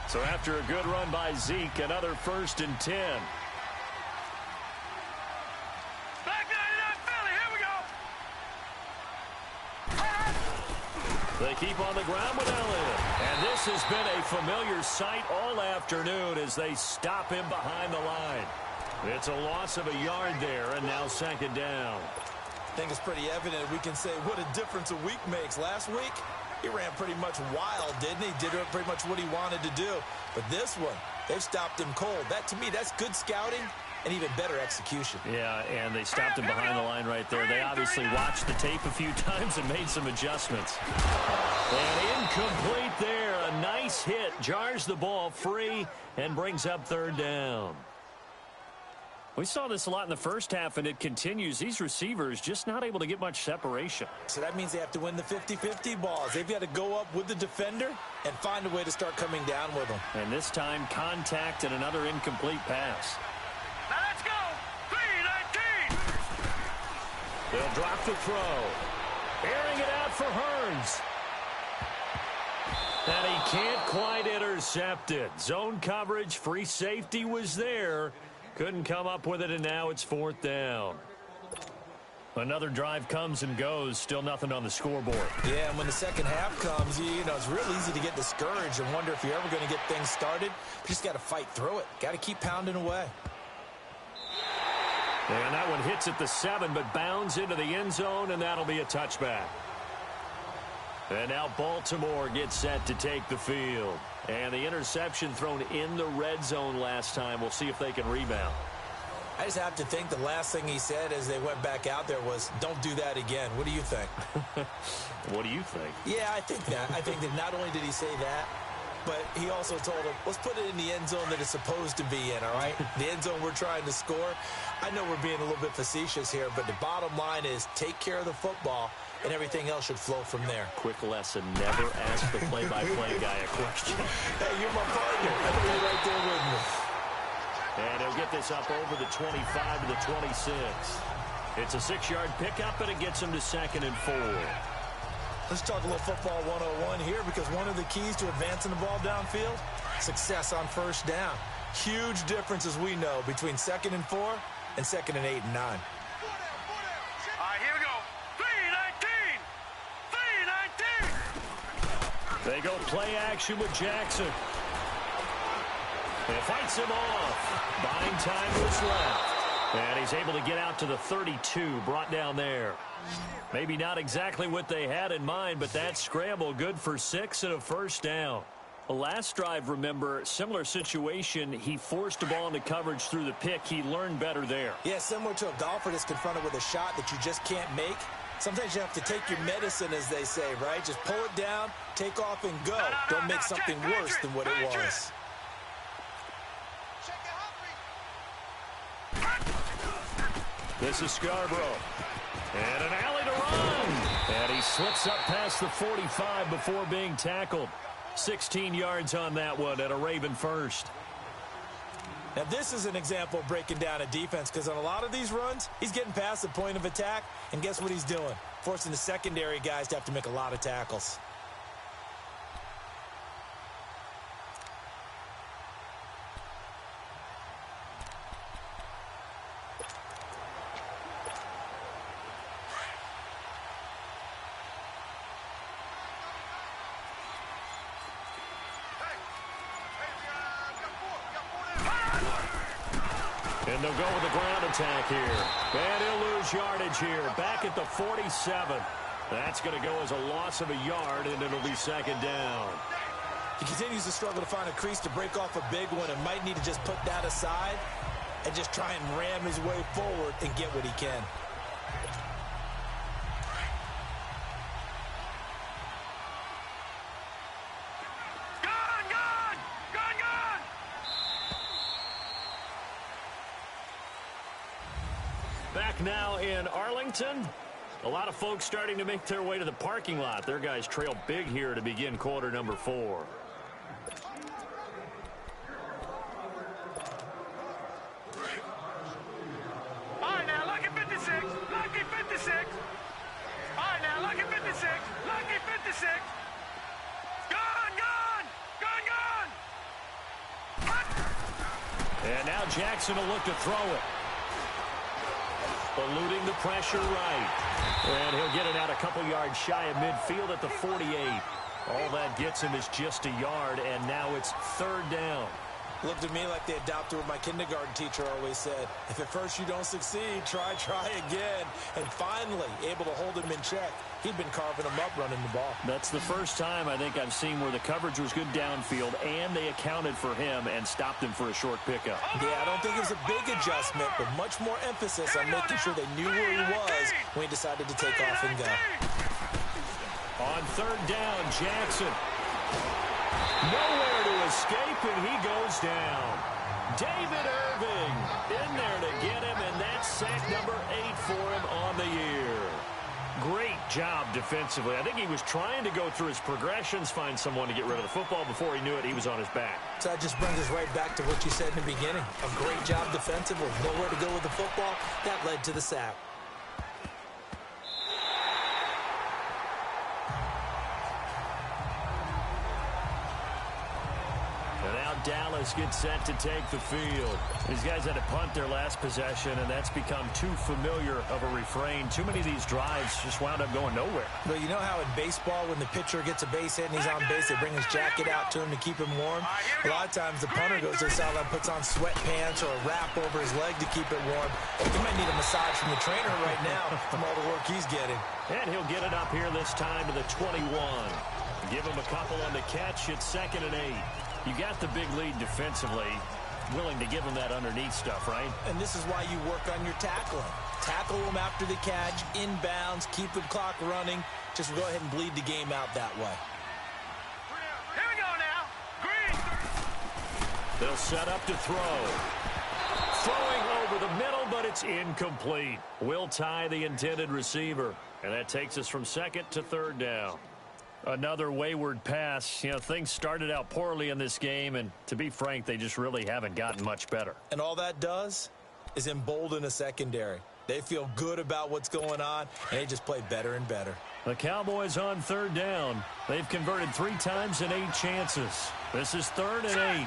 S1: So after a good run by Zeke, another 1st and 10.
S3: Back 99 Philly, here we go.
S1: They keep on the ground with Elliott. And this has been a familiar sight all afternoon as they stop him behind the line. It's a loss of a yard there, and now second down.
S2: I think it's pretty evident. We can say what a difference a week makes. Last week, he ran pretty much wild, didn't he? Did pretty much what he wanted to do. But this one, they've stopped him cold. That, to me, that's good scouting and even better execution.
S1: Yeah, and they stopped him behind the line right there. They obviously watched the tape a few times and made some adjustments. And incomplete there. A nice hit. Jars the ball free and brings up third down. We saw this a lot in the first half, and it continues. These receivers just not able to get much separation.
S2: So that means they have to win the 50-50 balls. They've got to go up with the defender and find a way to start coming down with them.
S1: And this time, contact and another incomplete pass.
S3: Now let's go. 3-19.
S1: They'll drop the throw. Airing it out for Hurns. And he can't quite intercept it. Zone coverage, free safety was there. Couldn't come up with it, and now it's fourth down. Another drive comes and goes. Still nothing on the scoreboard.
S2: Yeah, and when the second half comes, you know, it's real easy to get discouraged and wonder if you're ever going to get things started. You just got to fight through it. Got to keep pounding away.
S1: And that one hits at the 7, but bounds into the end zone, and that'll be a touchback. And now Baltimore gets set to take the field. And the interception thrown in the red zone last time. We'll see if they can rebound.
S2: I just have to think the last thing he said as they went back out there was, don't do that again. What do you think?
S1: What do you think?
S2: Yeah, I think that. I think that not only did he say that, but he also told him, let's put it in the end zone that it's supposed to be in, all right? The end zone we're trying to score. I know we're being a little bit facetious here, but the bottom line is take care of the football, and everything else should flow from there.
S1: Quick lesson, never ask the play-by-play guy a question.
S2: Hey, you're my partner. I know you're right there with me.
S1: And he'll get this up over the 25 to the 26. It's a 6-yard pickup, and it gets him to 2nd and 4.
S2: Let's talk a little football 101 here, because one of the keys to advancing the ball downfield, success on first down. Huge difference, as we know, between 2nd and 4 and 2nd and 8 and 9.
S3: All right, here we go. 3-19. 3-19.
S1: They go play action with Jackson. It fights him off. Buying time was left. And he's able to get out to the 32, brought down there. Maybe not exactly what they had in mind, but that scramble good for 6 and a first down. The last drive, remember, similar situation. He forced a ball into coverage through the pick. He learned better there.
S2: Yeah, similar to a golfer that's confronted with a shot that you just can't make. Sometimes you have to take your medicine, as they say, right? Just pull it down, take off, and go. Don't make something worse than what it was.
S1: This is Scarborough. And an alley to run. And he slips up past the 45 before being tackled. 16 yards on that one at a Raven first.
S2: Now, this is an example of breaking down a defense, because on a lot of these runs, he's getting past the point of attack, and guess what he's doing? Forcing the secondary guys to have to make a lot of tackles.
S1: And they'll go with the ground attack here. And he'll lose yardage here. Back at the 47. That's going to go as a loss of a yard, and it'll be 2nd down.
S2: He continues to struggle to find a crease to break off a big one, and might need to just put that aside and just try and ram his way forward and get what he can.
S1: Back now in Arlington. A lot of folks starting to make their way to the parking lot. Their guys trail big here to begin quarter number 4.
S3: All right, now, lucky 56. Lucky 56. All right, now, lucky 56. Lucky 56. Gone, gone. Gone, gone.
S1: And now Jackson will look to throw it. Eluding the pressure right. And he'll get it out a couple yards shy of midfield at the 48. All that gets him is just a yard, and now it's 3rd down.
S2: Looked at me like they adopted what my kindergarten teacher always said. If at first you don't succeed, try again. And finally, able to hold him in check. He'd been carving him up running the ball.
S1: That's the first time I think I've seen where the coverage was good downfield, and they accounted for him and stopped him for a short pickup.
S2: Yeah, I don't think it was a big adjustment, but much more emphasis on making sure they knew where he was when he decided to take off and go.
S1: On 3rd down, Jackson. Nowhere to escape, and he goes down. David Irving in there to get him, and that's sack number 8 for him on the year. Great job defensively. I think he was trying to go through his progressions, find someone to get rid of the football. Before he knew it, he was on his back.
S2: So that just brings us right back to what you said in the beginning. A great job defensively. Nowhere to go with the football. That led to the sack.
S1: Dallas gets set to take the field. These guys had to punt their last possession, and that's become too familiar of a refrain. Too many of these drives just wound up going nowhere.
S2: But you know how in baseball, when the pitcher gets a base hit and he's on base, they bring his jacket out to him to keep him warm? A lot of times the punter goes to the sideline, puts on sweatpants or a wrap over his leg to keep it warm. He might need a massage from the trainer right now from all the work he's getting.
S1: And he'll get it up here this time to the 21. Give him a couple on the catch. It's 2nd and 8. You got the big lead defensively. willing to give them that underneath stuff, right?
S2: And this is why you work on your tackling. Tackle them after the catch, inbounds, keep the clock running. Just go ahead and bleed the game out that way.
S3: Here we go now. Green.
S1: They'll set up to throw. Throwing over the middle, but it's incomplete. Will tie the intended receiver. And that takes us from second to third down. Another wayward pass. You know, things started out poorly in this game, and to be frank, they just really haven't gotten much better.
S2: And all that does is embolden a secondary. They feel good about what's going on, and they just play better and better.
S1: The Cowboys on third down. They've converted 3 times in 8 chances. This is 3rd and 8.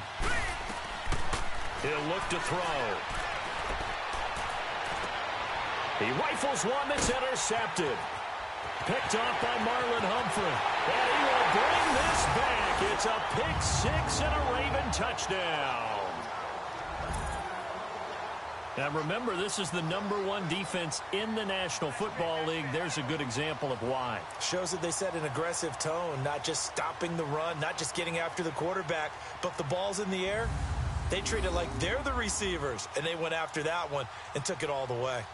S1: He'll look to throw. He rifles one that's intercepted. Picked off by Marlon Humphrey. And he will bring this back. It's a pick 6 and a Raven touchdown. Now remember, this is the #1 defense in the National Football League. There's a good example of why.
S2: Shows that they set an aggressive tone, not just stopping the run, not just getting after the quarterback, but the ball's in the air. They treat it like they're the receivers, and they went after that one and took it all the way.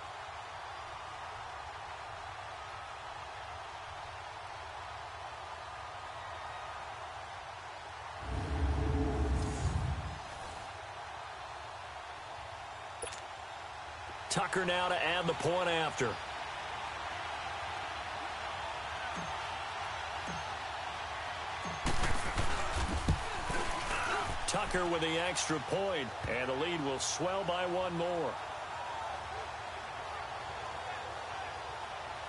S1: Tucker now to add the point after. Tucker with the extra point, and the lead will swell by 1 more.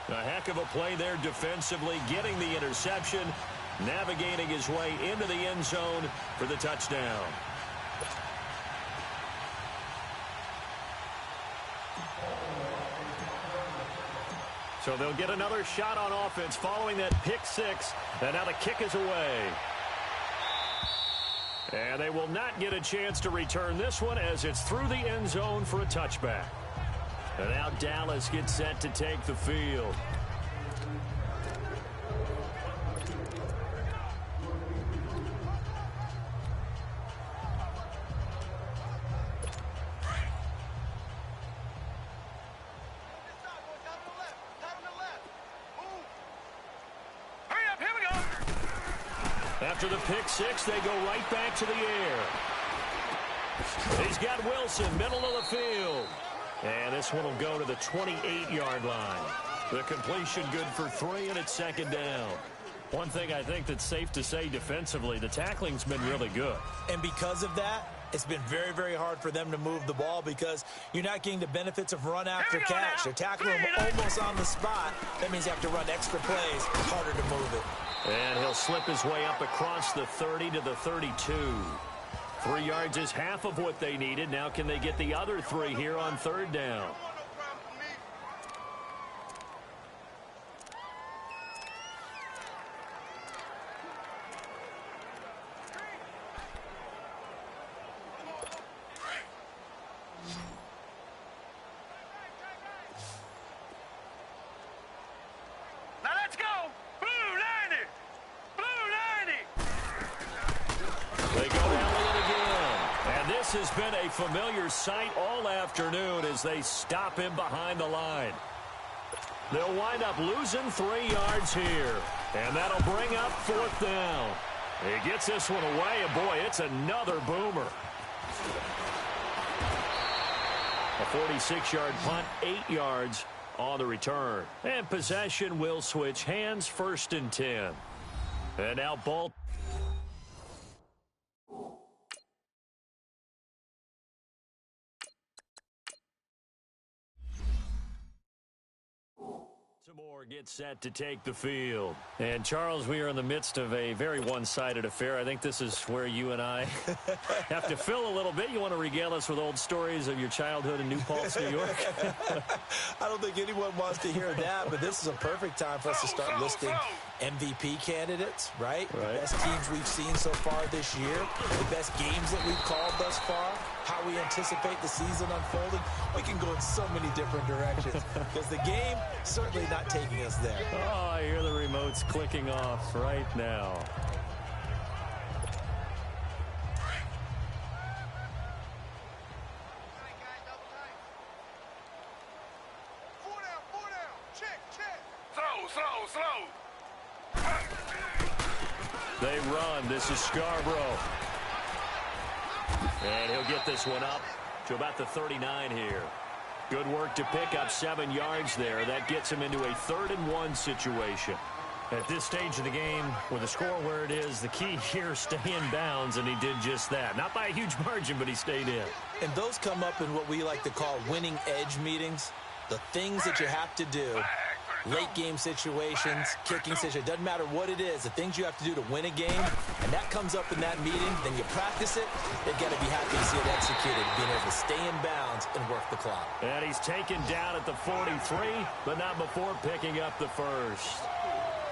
S1: A heck of a play there defensively, getting the interception, navigating his way into the end zone for the touchdown. So they'll get another shot on offense following that pick 6. And now the kick is away. And they will not get a chance to return this one as it's through the end zone for a touchback. And now Dallas gets set to take the field. After the pick 6, they go right back to the air. He's got Wilson, middle of the field. And this one will go to the 28-yard line. The completion good for 3, and it's 2nd down. One thing I think that's safe to say defensively, the tackling's been really good.
S2: And because of that, it's been very, very hard for them to move the ball because you're not getting the benefits of run after catch. They're tackling him almost on the spot. That means you have to run extra plays. Harder to move it.
S1: And he'll slip his way up across the 30 to the 32. 3 yards is half of what they needed. Now can they get the other 3 here on 3rd down? Has been a familiar sight all afternoon as they stop him behind the line. They'll wind up losing 3 yards here, and that'll bring up 4th down. He gets this one away, and boy, it's another boomer. A 46-yard punt, 8 yards on the return. And possession will switch hands, 1st and 10. And now Baltimore. Gets set to take the field. And Charles, we are in the midst of a very one-sided affair. I think this is where you and I have to fill a little bit. You want to regale us with old stories of your childhood in New Paltz, New York?
S2: I don't think anyone wants to hear that, but this is a perfect time for us to start listing MVP candidates, right? The best teams we've seen so far this year, the best games that we've called thus far, how we anticipate the season unfolding. We can go in so many different directions because the game certainly not taking us there.
S1: Oh, I hear the remotes clicking off right now. They run. This is Scarborough. And he'll get this one up to about the 39 here. Good work to pick up 7 yards there. That gets him into a 3rd-and-1 situation. At this stage of the game, with the score where it is, the key here, stay in bounds, and he did just that. Not by a huge margin, but he stayed in.
S2: And those come up in what we like to call winning edge meetings. The things that you have to do, late game situations, kicking situations, doesn't matter what it is, the things you have to do to win a game, and that comes up in that meeting, then you practice it, you've got to be happy to see it executed, being able to stay in bounds and work the clock.
S1: And he's taken down at the 43, but not before picking up the first.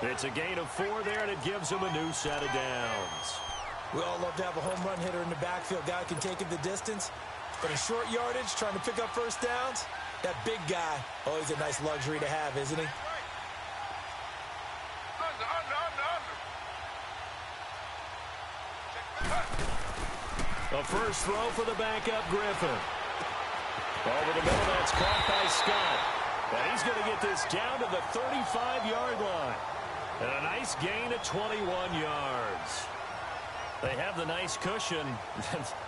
S1: It's a gain of 4 there, and it gives him a new set of downs.
S2: We all love to have a home run hitter in the backfield, guy who can take it the distance, but in short yardage, trying to pick up first downs, that big guy, always a nice luxury to have, isn't he?
S1: A first throw for the backup Griffin. Over the middle, that's caught by Scott. And he's going to get this down to the 35-yard line. And a nice gain of 21 yards. They have the nice cushion.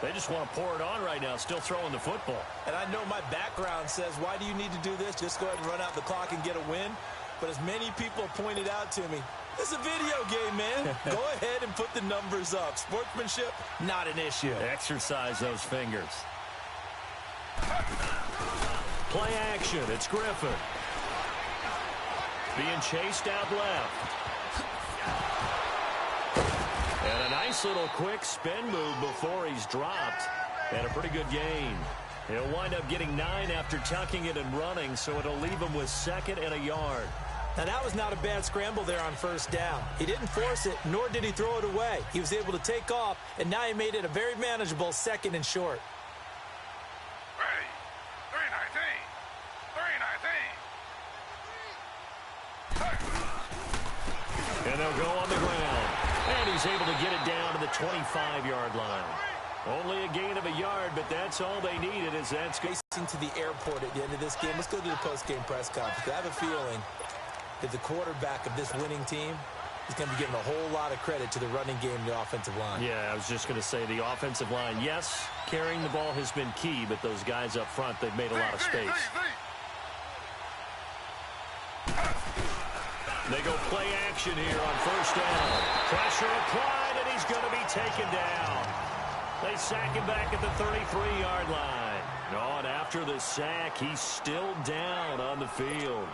S1: They just want to pour it on right now, still throwing the football.
S2: And I know my background says, why do you need to do this? Just go ahead and run out the clock and get a win. But as many people pointed out to me, this is a video game, man. Go ahead and put the numbers up. Sportsmanship, not an issue.
S1: Exercise those fingers. Play action. It's Griffin. Being chased out left. And a nice little quick spin move before he's dropped. And a pretty good gain. He'll wind up getting 9 after tucking it and running, so it'll leave him with 2nd and a yard.
S2: Now, that was not a bad scramble there on first down. He didn't force it, nor did he throw it away. He was able to take off, and now he made it a very manageable 2nd and short.
S3: Ready. 319.
S1: And they'll go on the ground. And he's able to get it down to the 25-yard line. Only a gain of a yard, but that's all they needed. Is that's
S2: racing to the airport at the end of this game. Let's go to the post-game press conference. I have a feeling that the quarterback of this winning team is going to be given a whole lot of credit to the running game and the offensive line.
S1: Yeah, I was just going to say the offensive line. Yes, carrying the ball has been key, but those guys up front, they've made a lot of space. They go play action here on first down. Pressure applied, and he's going to be taken down. They sack him back at the 33-yard line. Oh, and after the sack, he's still down on the field.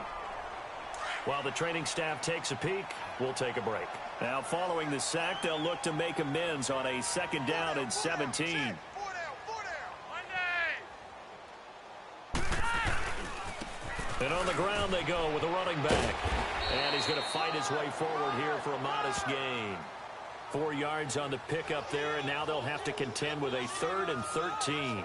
S1: While the training staff takes a peek, we'll take a break. Now, following the sack, they'll look to make amends on a 2nd down and 17. And on the ground they go with a running back. And he's going to fight his way forward here for a modest gain. 4 yards on the pickup there, and now they'll have to contend with a 3rd and 13.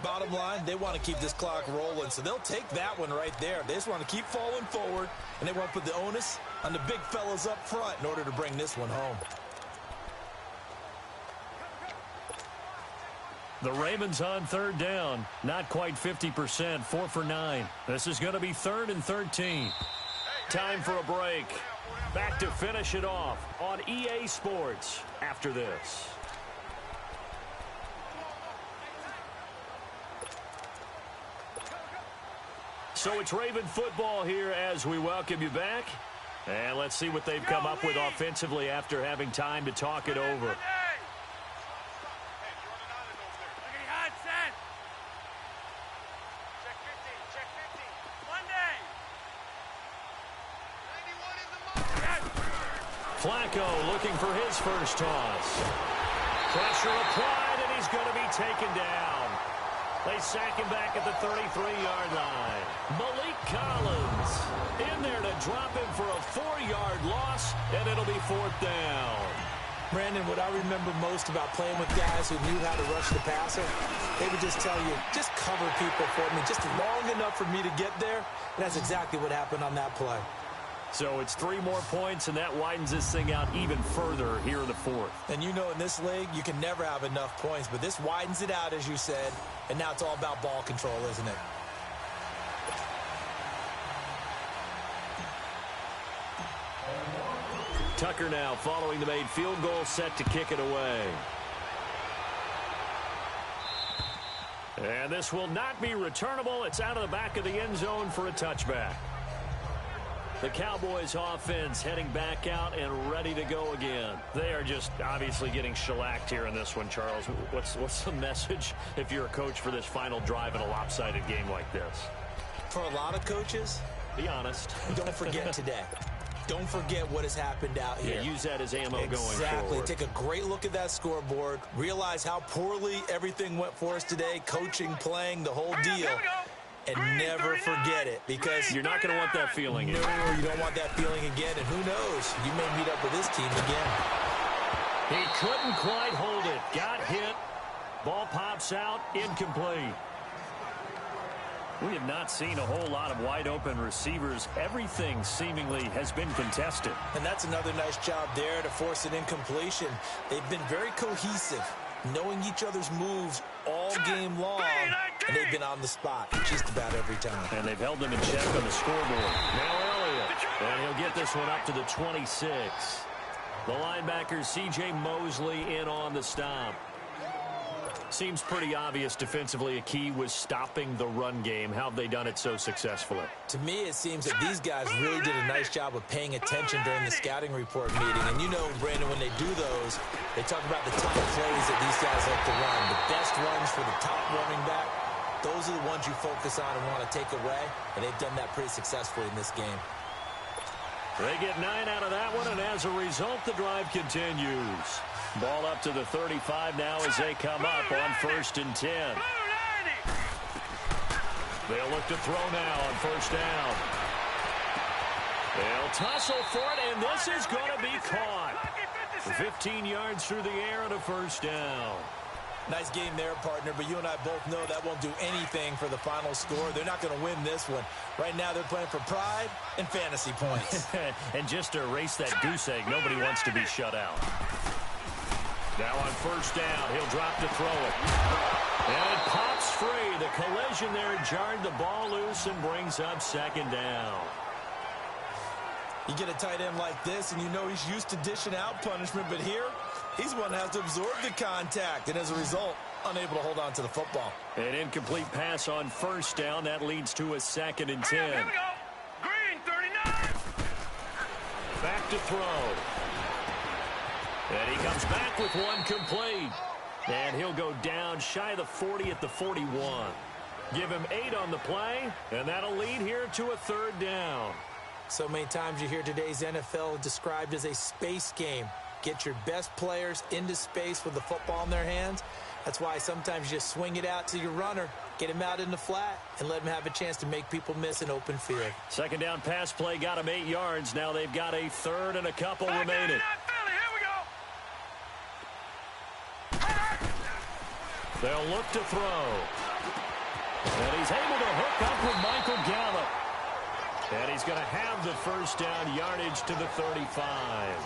S2: Bottom line, they want to keep this clock rolling, so they'll take that one right there. They just want to keep falling forward, and they want to put the onus on the big fellas up front in order to bring this one home.
S1: The Ravens on 3rd down. Not quite 50%, 4 for 9. This is going to be 3rd and 13. Time for a break. Back to finish it off on EA Sports after this. So it's Raven football here as we welcome you back. And let's see what they've come up with offensively after having time to talk it over. Flacco looking for his first toss. Pressure applied, and he's going to be taken down. They sack him back at the 33-yard line. Malik Collins in there to drop him for a 4-yard loss, and it'll be 4th down.
S2: Brandon, what I remember most about playing with guys who knew how to rush the passer, they would just tell you, just cover people for me, just long enough for me to get there. And that's exactly what happened on that play.
S1: So it's 3 more points, and that widens this thing out even further here in the 4th.
S2: And you know in this league, you can never have enough points, but this widens it out, as you said, and now it's all about ball control, isn't it?
S1: Tucker now following the made field goal, set to kick it away. And this will not be returnable. It's out of the back of the end zone for a touchback. The Cowboys offense heading back out and ready to go again. They are just obviously getting shellacked here in this one, Charles. What's the message if you're a coach for this final drive in a lopsided game like this?
S2: For a lot of coaches,
S1: be honest.
S2: Don't forget today. Don't forget what has happened out here.
S1: Yeah, use that as ammo going forward.
S2: Exactly. Take a great look at that scoreboard. Realize how poorly everything went for us today. Coaching, playing, the whole deal. And never forget it, because
S1: you're not going to want that feeling again.
S2: No, you don't want that feeling again. And who knows? You may meet up with this team again.
S1: He couldn't quite hold it. Got hit. Ball pops out. Incomplete. We have not seen a whole lot of wide-open receivers. Everything seemingly has been contested.
S2: And that's another nice job there to force an incompletion. They've been very cohesive, knowing each other's moves all game long, and they've been on the spot just about every time.
S1: And they've held them in check on the scoreboard. Now Elliott, and he'll get this one up to the 26. The linebacker, C.J. Mosley, in on the stop. Seems pretty obvious defensively a key was stopping the run game. How have they done it so successfully?
S2: To me, it seems that these guys really did a nice job of paying attention during the scouting report meeting. And you know, Brandon, when they do those, they talk about the top plays that these guys like to run. The best runs for the top running back, those are the ones you focus on and want to take away. And they've done that pretty successfully in this game.
S1: They get 9 out of that one, and as a result, the drive continues. Ball up to the 35 now as they come up on 1st and 10. They'll look to throw now on 1st down. They'll tussle for it, and this is going to be caught. 15 yards through the air and a 1st down.
S2: Nice game there, partner, but you and I both know that won't do anything for the final score. They're not going to win this one. Right now, they're playing for pride and fantasy points.
S1: And just to erase that goose egg, nobody wants to be shut out. Now on 1st down, he'll drop to throw it. And it pops free. The collision there jarred the ball loose and brings up 2nd down.
S2: You get a tight end like this, and you know he's used to dishing out punishment, but here, he's one that has to absorb the contact, and as a result, unable to hold on to the football.
S1: An incomplete pass on 1st down. That leads to a 2nd and 10.
S3: Here we go. Green, 39.
S1: Back to throw. And he comes back with one complete. And he'll go down shy of the 40 at the 41. Give him 8 on the play, and that'll lead here to a 3rd down.
S2: So many times you hear today's NFL described as a space game. Get your best players into space with the football in their hands. That's why sometimes you just swing it out to your runner, get him out in the flat, and let him have a chance to make people miss an open field.
S1: 2nd down pass play got him 8 yards. Now they've got a 3rd and a couple remaining. They'll look to throw. And he's able to hook up with Michael Gallup. And he's going to have the 1st down yardage to the 35.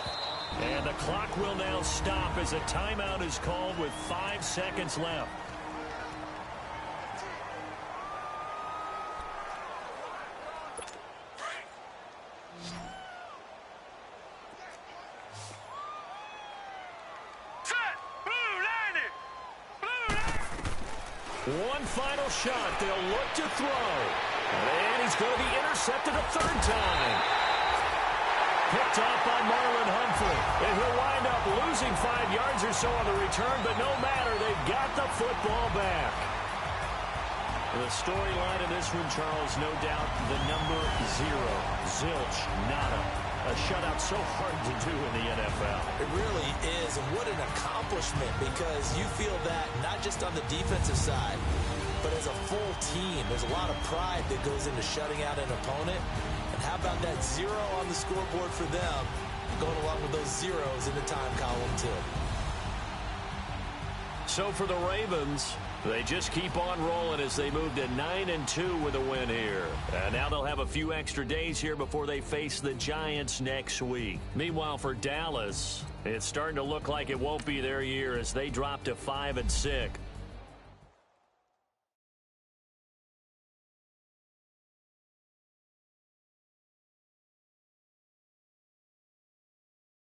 S1: And the clock will now stop as a timeout is called with 5 seconds left. One final shot. They'll look to throw. And he's going to be intercepted a 3rd time. Picked off by Marlon Humphrey. And he'll wind up losing 5 yards or so on the return, but no matter, they've got the football back. The storyline of this one, Charles, no doubt the number 0. Zilch, nada. A shutout so hard to do in the NFL.
S2: It really is, and what an accomplishment, because you feel that not just on the defensive side, but as a full team. There's a lot of pride that goes into shutting out an opponent. And how about that 0 on the scoreboard for them, going along with those zeros in the time column, too.
S1: So for the Ravens, they just keep on rolling as they move to 9-2 with a win here. And now they'll have a few extra days here before they face the Giants next week. Meanwhile, for Dallas, it's starting to look like it won't be their year as they drop to 5-6.